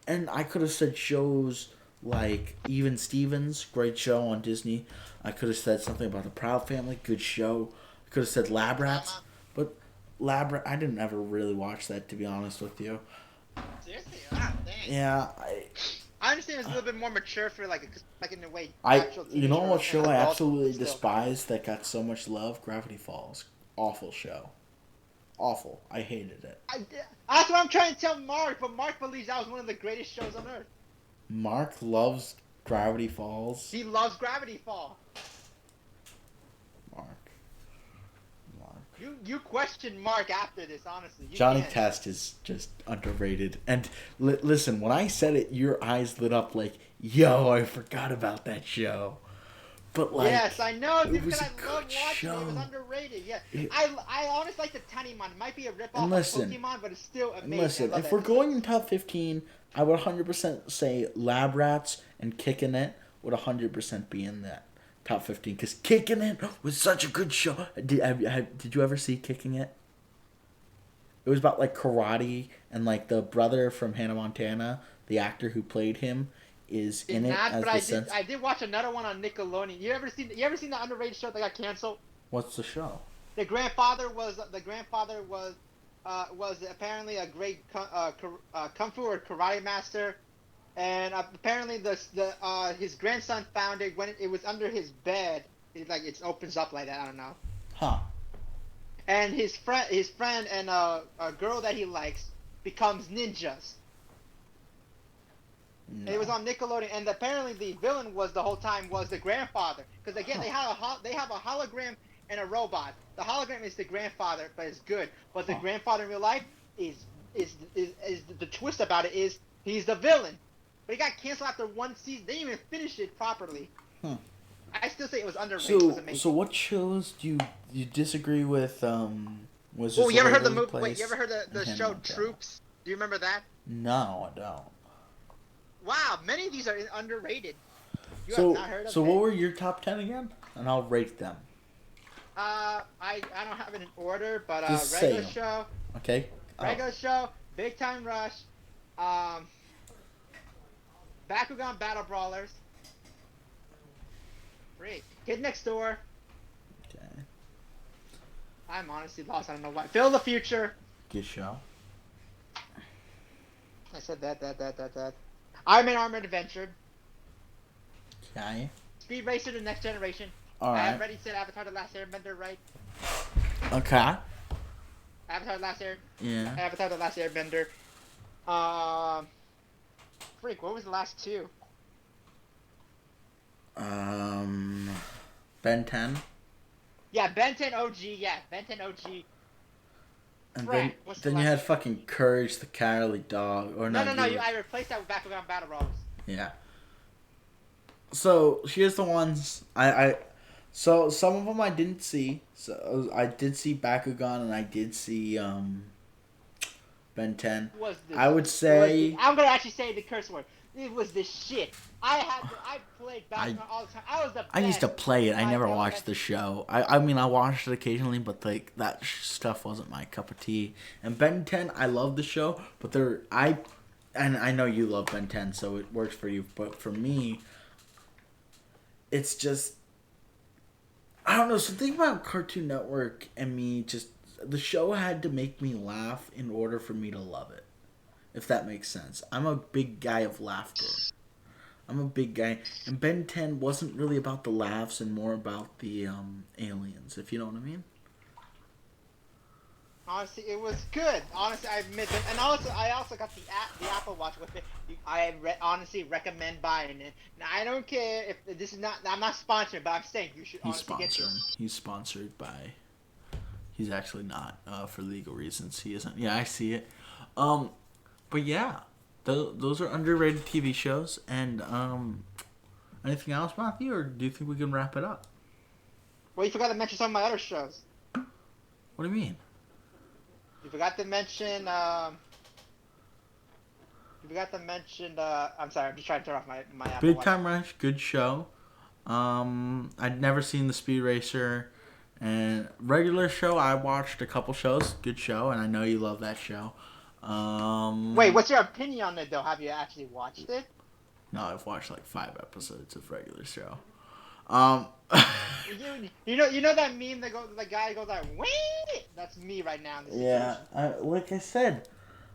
And I could have said shows like Even Stevens, great show on Disney. I could have said something about the Proud Family, good show. I could have said Lab Rats, but I didn't ever really watch that, to be honest with you. Seriously? Ah, dang. Yeah, I understand it's a little bit more mature for like in a way. you know what show I adults, absolutely still. despised that got so much love? Gravity Falls. Awful show. Awful. I hated it. That's what I'm trying to tell Mark, but Mark believes that was one of the greatest shows on earth. Mark loves Gravity Falls. He loves Gravity Falls. Mark. You question Mark after this, honestly. Johnny Test is just underrated. And listen, when I said it, your eyes lit up like, yo, I forgot about that show. But like, yes, I know, dude, it was because a I love good watching show. it. It was underrated. Yeah, I honestly like the Tiny Mon. It might be a ripoff of listen, Pokemon, but it's still amazing. And listen, if that we're episode. going in top 15, I would 100% say Lab Rats and Kickin' It would 100% be in that top 15. Because Kickin' It was such a good show. Did you ever see Kicking It? It was about like karate, and like the brother from Hannah Montana, the actor who played him, is in it as the sense. I did watch another one on Nickelodeon. You ever seen the underrated show that got canceled? What's the show? The grandfather was apparently a great kung fu or karate master, and apparently his grandson found it when it was under his bed. It opens up like that. I don't know. Huh. And his friend and a girl that he likes becomes ninjas. No. It was on Nickelodeon, and apparently the villain was the whole time was the grandfather. Because again, they have a hologram and a robot. The hologram is the grandfather, but it's good. But the grandfather in real life is the twist about it is he's the villain. But he got canceled after one season. They didn't even finish it properly. Huh. I still say it was underrated. It was amazing. So what shows do you disagree with? Was you ever heard the movie? Wait, you ever heard the show Troops? Do you remember that? No, I don't. Wow, many of these are underrated. You So have not heard of so it? what were your top 10 again? And I'll rate them. I don't have it in order, but Just regular say 'em. show, Okay. regular show, Big Time Rush, Bakugan Battle Brawlers, Freak, Kid Next Door. Okay. I'm honestly lost. I don't know why. Phil the Future. Good show. I said that. Iron Man Armored Adventure. Okay. Speed Racer: The Next Generation. All I right. already said Avatar: The Last Airbender, right? Okay. Avatar: The Last Yeah. Avatar: The Last Airbender. Freak. What was the last two? Ben 10. Yeah, Ben 10 OG. Yeah, Ben 10 OG. And Right, what's the then you had last- fucking Courage the Cowardly Dog. Or No. you- I replaced that with Bakugan Battle Brawlers. Yeah. So here's the ones so some of them I didn't see. So I did see Bakugan and I did see Ben 10. Was this, I would say I'm gonna actually say the curse word. It was the shit. I played Bakugan all the time. I was the best. I used to play it. I never know watched that- the show. I mean, I watched it occasionally, but like that stuff wasn't my cup of tea. And Ben 10, I love the show, but and I know you love Ben 10, so it works for you. But for me, it's just I don't know, something about Cartoon Network and me just the show had to make me laugh in order for me to love it. If that makes sense. I'm a big guy of laughter. I'm a big guy. And Ben 10 wasn't really about the laughs and more about the aliens, if you know what I mean. Honestly, it was good. Honestly, I admit it. And I also got the Apple Watch with it. Honestly recommend buying it. Now, I don't care if this is not. I'm not sponsored, but I'm saying you should honestly get yours. He's sponsored by. He's actually not for legal reasons. He isn't. Yeah, I see it. But yeah, those are underrated TV shows. And anything else, Matthew, or do you think we can wrap it up? Well, you forgot to mention some of my other shows. What do you mean? You forgot to mention. I'm sorry. I'm just trying to turn off my Apple Big Watch. Time Rush, good show. I'd never seen the Speed Racer, and regular show. I watched a couple shows, good show, and I know you love that show. Wait, what's your opinion on it though? Have you actually watched it? No, I've watched like 5 episodes of regular show. You know that meme that the guy goes like, "Wait!" That's me right now in this Yeah, situation. like I said,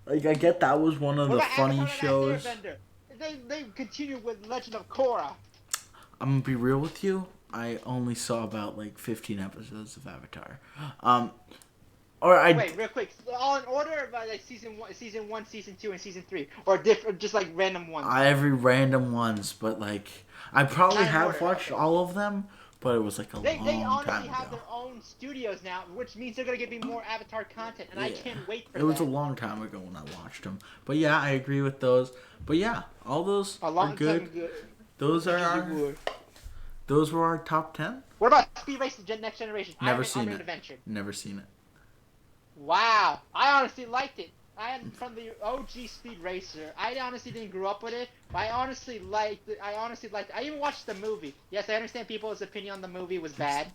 like I get that was one of What the about funny Avatar: The shows. Last Airbender? They continue with Legend of Korra. I'm gonna be real with you. I only saw about like 15 episodes of Avatar. Wait, real quick, all in order, by like season 1, season 2, and season 3, or different, just like random ones. every random ones, but like I probably Not in have order, watched okay. all of them, but it was like a They long time honestly have ago. their own studios now, which means they're gonna give me more Avatar content, and I can't wait for It was that. a long time ago when I watched them, but yeah, I agree with those. But yeah, all those A are long good. time ago. Those are You our, would. those were our top 10. What about Speed Race: The Next Generation? Never Iron seen Armored it. Adventure. Never seen it. Wow, I honestly liked it. I am from the OG Speed Racer. I honestly didn't grow up with it, but I honestly liked it. I even watched the movie. Yes, I understand people's opinion on the movie was bad,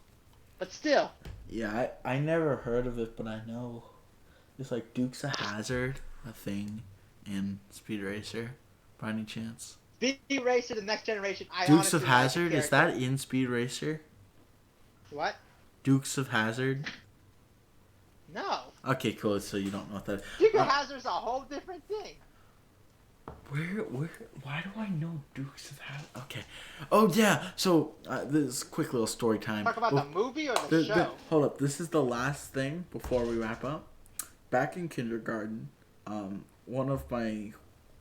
but still. Yeah, I never heard of it, but I know it's like Dukes of Hazzard, a thing in Speed Racer, by any chance. Speed Racer: The Next Generation. I Dukes honestly of like the Hazzard, is character. that in Speed Racer? What? Dukes of Hazzard? No. Okay, cool. So you don't know what that is. Duke of Hazzard's a whole different thing. Why do I know Dukes of Hazzard? Okay. Oh, yeah. So, this is quick little story time. Talk about the movie or the show? Hold up. This is the last thing before we wrap up. Back in kindergarten, one of my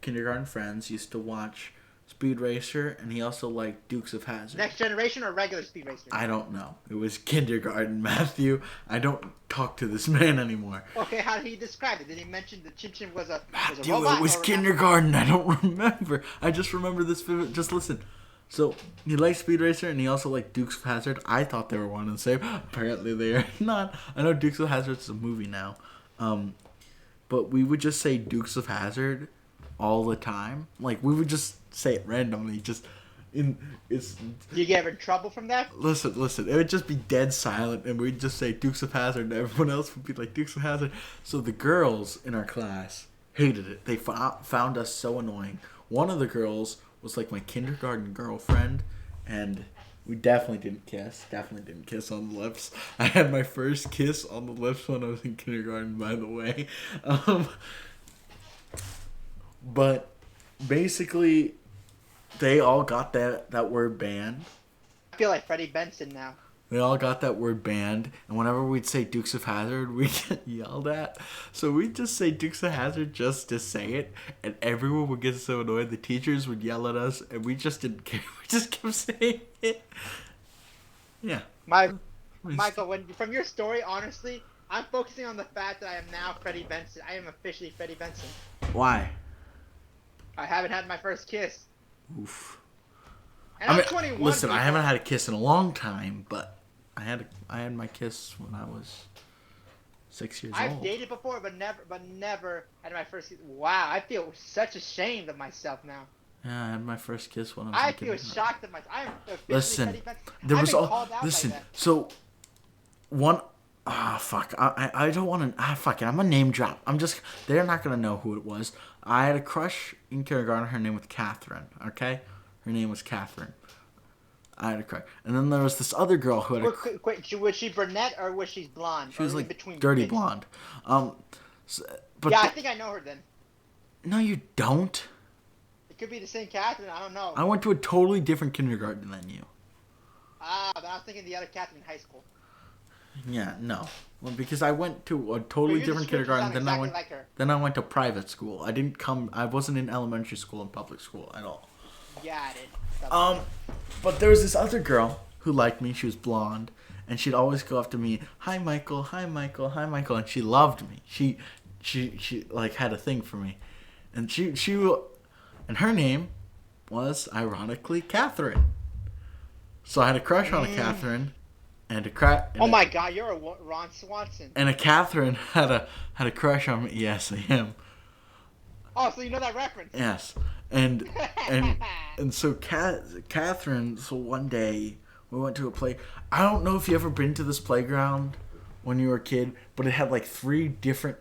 kindergarten friends used to watch Speed Racer, and he also liked Dukes of Hazzard. Next Generation or regular Speed Racer? I don't know. It was kindergarten, Matthew. I don't talk to this man anymore. Okay, how did he describe it? Did he mention the Chin Chin was a Matthew, robot? it was or kindergarten. I don't remember. I just remember this. Just listen. So, he liked Speed Racer, and he also liked Dukes of Hazzard. I thought they were one and the same. Apparently, they are not. I know Dukes of Hazzard is a movie now. But we would just say Dukes of Hazzard all the time. Like, we would just say it randomly. Did you get in trouble from that? Listen. It would just be dead silent, and we'd just say Dukes of Hazzard, and everyone else would be like Dukes of Hazzard. So the girls in our class hated it. They found us so annoying. One of the girls was like my kindergarten girlfriend, and we definitely didn't kiss. Definitely didn't kiss on the lips. I had my first kiss on the lips when I was in kindergarten, by the way. But basically, they all got that word banned. I feel like Freddie Benson now. They all got that word banned, and whenever we'd say Dukes of Hazzard, we'd get yelled at. So we'd just say Dukes of Hazzard just to say it, and everyone would get so annoyed. The teachers would yell at us, and we just didn't care. We just kept saying it. Yeah. Michael, from your story, honestly, I'm focusing on the fact that I am now Freddie Benson. I am officially Freddie Benson. Why? I haven't had my first kiss. Oof. And I'm 21. Listen, people. I haven't had a kiss in a long time, but I had my kiss when I was 6 years I've old. dated before, but never had my first kiss. Wow, I feel such ashamed of myself now. Yeah, I had my first kiss when I was I in feel kindergarten. shocked at myself. I am officially Listen, Freddie Benson. there I've was been all. called out Listen, like that. so one. Fuck. I don't want to. Fuck it. I'm a name drop. They're not gonna know who it was. I had a crush in kindergarten. Her name was Catherine. Okay, her name was Catherine. I had a crush, and then there was this other girl who had a. Quick, was she brunette or was she blonde? She was Or in like between dirty mixed? blonde. But Yeah, I think I know her then. no, you don't. It could be the same Catherine. I don't know. I went to a totally different kindergarten than you. But I was thinking the other Catherine in high school. Yeah, no. Well, because I went to a totally Your different description kindergarten. sounds Then exactly like her. Then I went to private school. I wasn't in elementary school and public school at all. Yeah, I did. But there was this other girl who liked me. She was blonde, and she'd always go up to me, "Hi, Michael. Hi, Michael. Hi, Michael." And she loved me. She like had a thing for me, and and her name was ironically Catherine. So I had a crush on a Catherine, and Oh my God, you're a Ron Swanson. And a Catherine had a crush on me. Yes, I am. Oh, so you know that reference? Yes, and so Catherine. So one day we went to a play. I don't know if you ever been to this playground when you were a kid, but it had like 3 different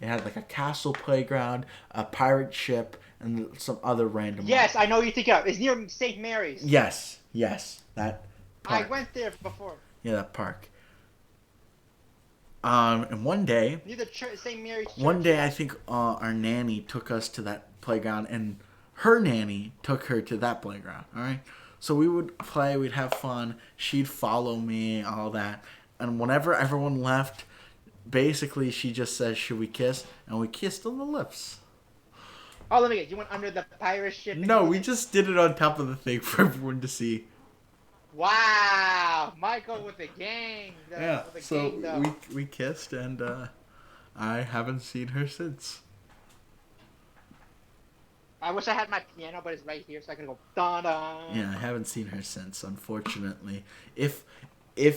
It had like a castle playground, a pirate ship, and some other random. Yes, I know what you think of. It's near St. Mary's. Yes, that I park. went there before. Yeah, that park. And one day, Near the St. Mary's Church. one day I think our nanny took us to that playground, and her nanny took her to that playground. All right, so we would play, we'd have fun. She'd follow me, all that, and whenever everyone left, basically she just says, "Should we kiss?" And we kissed on the lips. Oh, let me get. You went under the pirate ship? No, we just did it on top of the thing for everyone to see. Wow, Michael with the gang. Yeah, with the so gang, we kissed, and I haven't seen her since. I wish I had my piano, but it's right here, so I can go da da. Yeah, I haven't seen her since, unfortunately. If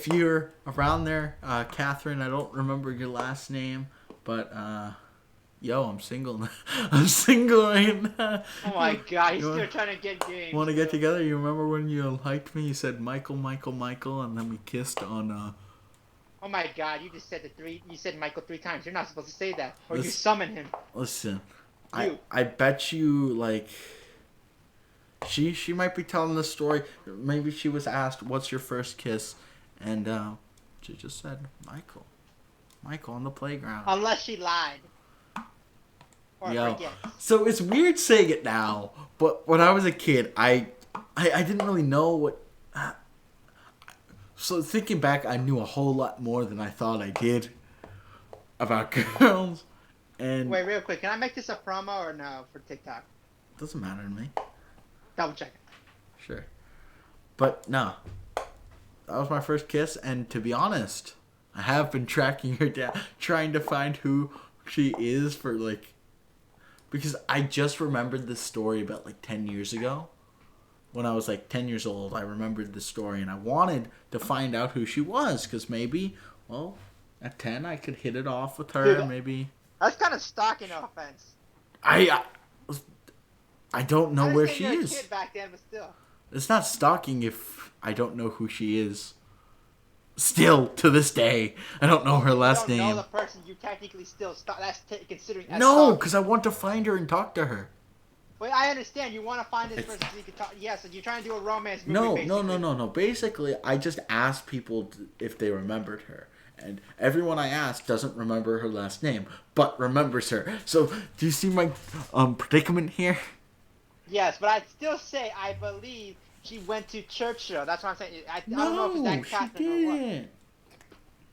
you're around there, Catherine, I don't remember your last name, but yo, I'm single. I'm single right now. Oh my God, he's still trying to get games. Want to get together? You remember when you liked me? You said Michael, Michael, Michael, and then we kissed on. Oh my God, you just said You said Michael 3 times. You're not supposed to say that, or you Listen- summon him. Listen, You. I bet you like. She might be telling the story. Maybe she was asked, "What's your first kiss?" And she just said, "Michael, Michael on the playground." Unless she lied. Or Yo, forget. so it's weird saying it now, but when I was a kid, I didn't really know what. So thinking back, I knew a whole lot more than I thought I did about girls, and Wait, real quick, can I make this a promo or no for TikTok? it doesn't matter to me. Double check. Sure, but no, that was my first kiss, and to be honest, I have been tracking her down, trying to find who she is for like. Because I just remembered this story about like 10 years ago. When I was like 10 years old, I remembered this story and I wanted to find out who she was. Because maybe, well, at 10 I could hit it off with her. Dude, maybe. That's kind of stalking, no offense. I don't know I where understand she you're a is. kid back then, but still. It's not stalking if I don't know who she is. Still, to this day, I don't know her last you don't name. know the person, you technically still that's considering as No, stalking. because I want to find her and talk to her. Wait, I understand. You want to find this person so you can talk. Yes, you're trying to do a romance movie. No, basically. no. Basically, I just asked people if they remembered her. And everyone I asked doesn't remember her last name, but remembers her. So, do you see my predicament here? Yes, but I'd still say I believe she went to Churchill. That's what I'm saying. I don't know if it's that she Catherine or what. didn't.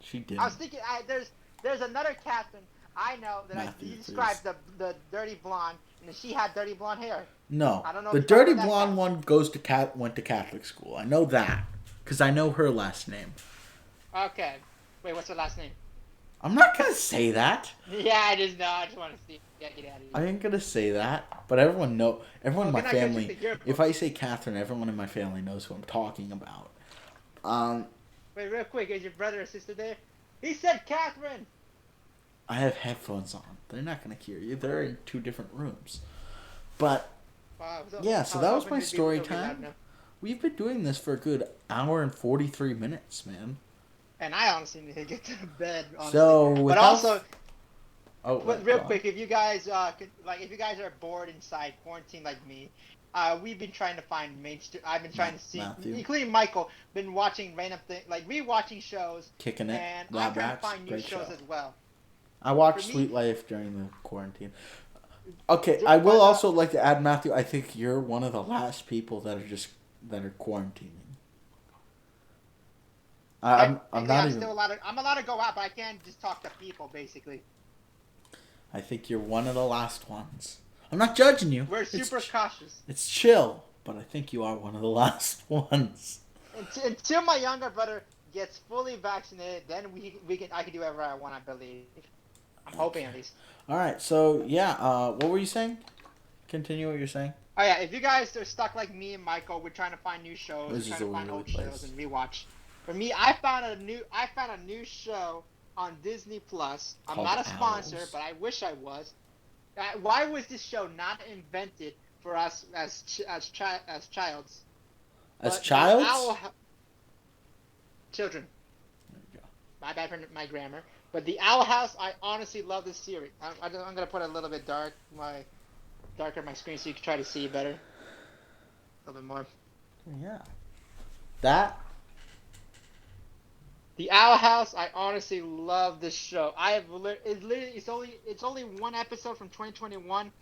She didn't. I was thinking there's another Catherine I know that Matthew, you described the dirty blonde, and she had dirty blonde hair. No, I don't know the if you dirty remember that blonde guy. one went to Catholic school. I know that because I know her last name. Okay. Wait, what's her last name? I'm not gonna say that. Yeah, I just know. I just want to see. Yeah, get out of here. I ain't gonna say that. But everyone in my Well, then I guess family. it's the yearbook. If I say Catherine, everyone in my family knows who I'm talking about. Wait, real quick. Is your brother or sister there? He said Catherine. I have headphones on. They're not gonna hear you. They're in 2 different rooms. But Wow, yeah, so that was hoping my they'd be story loud time. enough. We've been doing this for a good hour and 43 minutes, man. And I honestly need to get to bed. Honestly. So, but without- also, Oh, but real quick, if you guys if you guys are bored inside quarantine like me, we've been trying to find mainstream. I've been trying to see, Matthew. including Michael, been watching random things like rewatching shows, Kicking it. and I'm Lab trying to Rats, find new great shows show. as well. I watched for me- Sweet Life during the quarantine. Okay, I will also like to add, Matthew. I think you're one of the last people that are quarantining. I'm Technically, not even. still I'm allowed to go out, but I can't just talk to people. Basically, I think you're one of the last ones. I'm not judging you. we're super cautious. It's chill, but I think you are one of the last ones. Until my younger brother gets fully vaccinated, then I can do whatever I want. I believe. I'm hoping at least. All right, so yeah, what were you saying? Continue what you're saying. Oh yeah, if you guys are stuck like me and Michael, we're trying to find new shows, This is trying to a find weird old place. shows and rewatch. For me, I found a new show on Disney Plus. I'm Called not a sponsor, Owls. but I wish I was. Why was this show not invented for us as childs? As But childs? children. There you go. My bad for my grammar. But the Owl House, I honestly love this series. I'm gonna put it a little bit darker my screen so you can try to see better, a little bit more. Yeah. That. The Owl House, I honestly love this show. It's only one episode from 2021.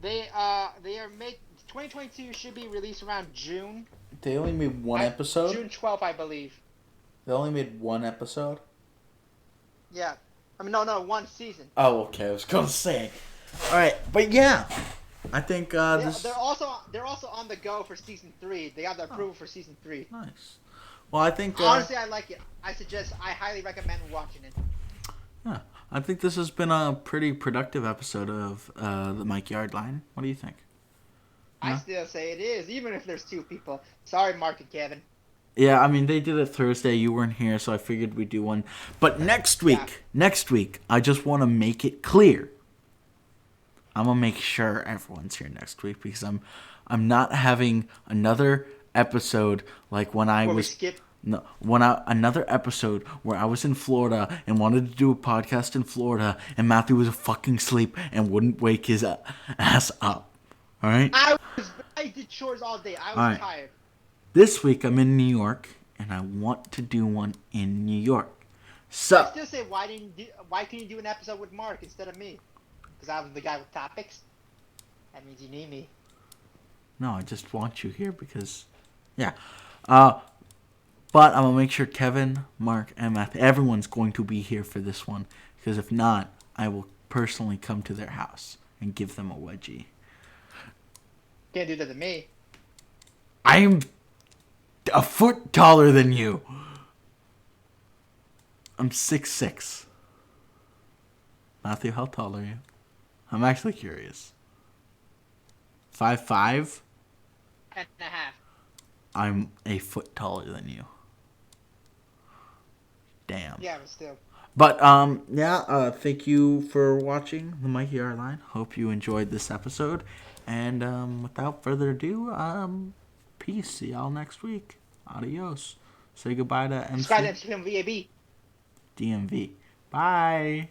They are make 2022 should be released around June. They only made one episode? June 12th, I believe. They only made one episode? Yeah. I mean, no, one season. Oh, okay. I was going to say. Alright, but yeah. I think this... They're also on the go for season 3. They got the approval for season 3. Nice. Well, I think... Honestly, I like it. I highly recommend watching it. Yeah. I think this has been a pretty productive episode of the Mike Yardline. What do you think? I still say it is, even if there's 2 people. Sorry, Mark and Kevin. Yeah, I mean, they did it Thursday. You weren't here, so I figured we'd do one. But next week, I just want to make it clear. I'm going to make sure everyone's here next week because I'm not having another episode like when I Where we was... skip. No, another episode where I was in Florida and wanted to do a podcast in Florida and Matthew was fucking asleep and wouldn't wake his ass up. All right? I did chores all day. I was All right. tired. This week I'm in New York and I want to do one in New York. So I still say why couldn't you do an episode with Mark instead of me? Because I was the guy with topics. That means you need me. No, I just want you here because yeah. But I'm going to make sure Kevin, Mark, and Matthew, everyone's going to be here for this one. Because if not, I will personally come to their house and give them a wedgie. Can't do that to me. I'm a foot taller than you. I'm 6'6". Matthew, how tall are you? I'm actually curious. 5'5"? 10.5. I'm a foot taller than you. Damn. Yeah, but still. But thank you for watching the Mikey R Line. Hope you enjoyed this episode. And without further ado, peace. See y'all next week. Adios. Say goodbye to MC Subscribe to MCFilm VAB. DMV. Bye.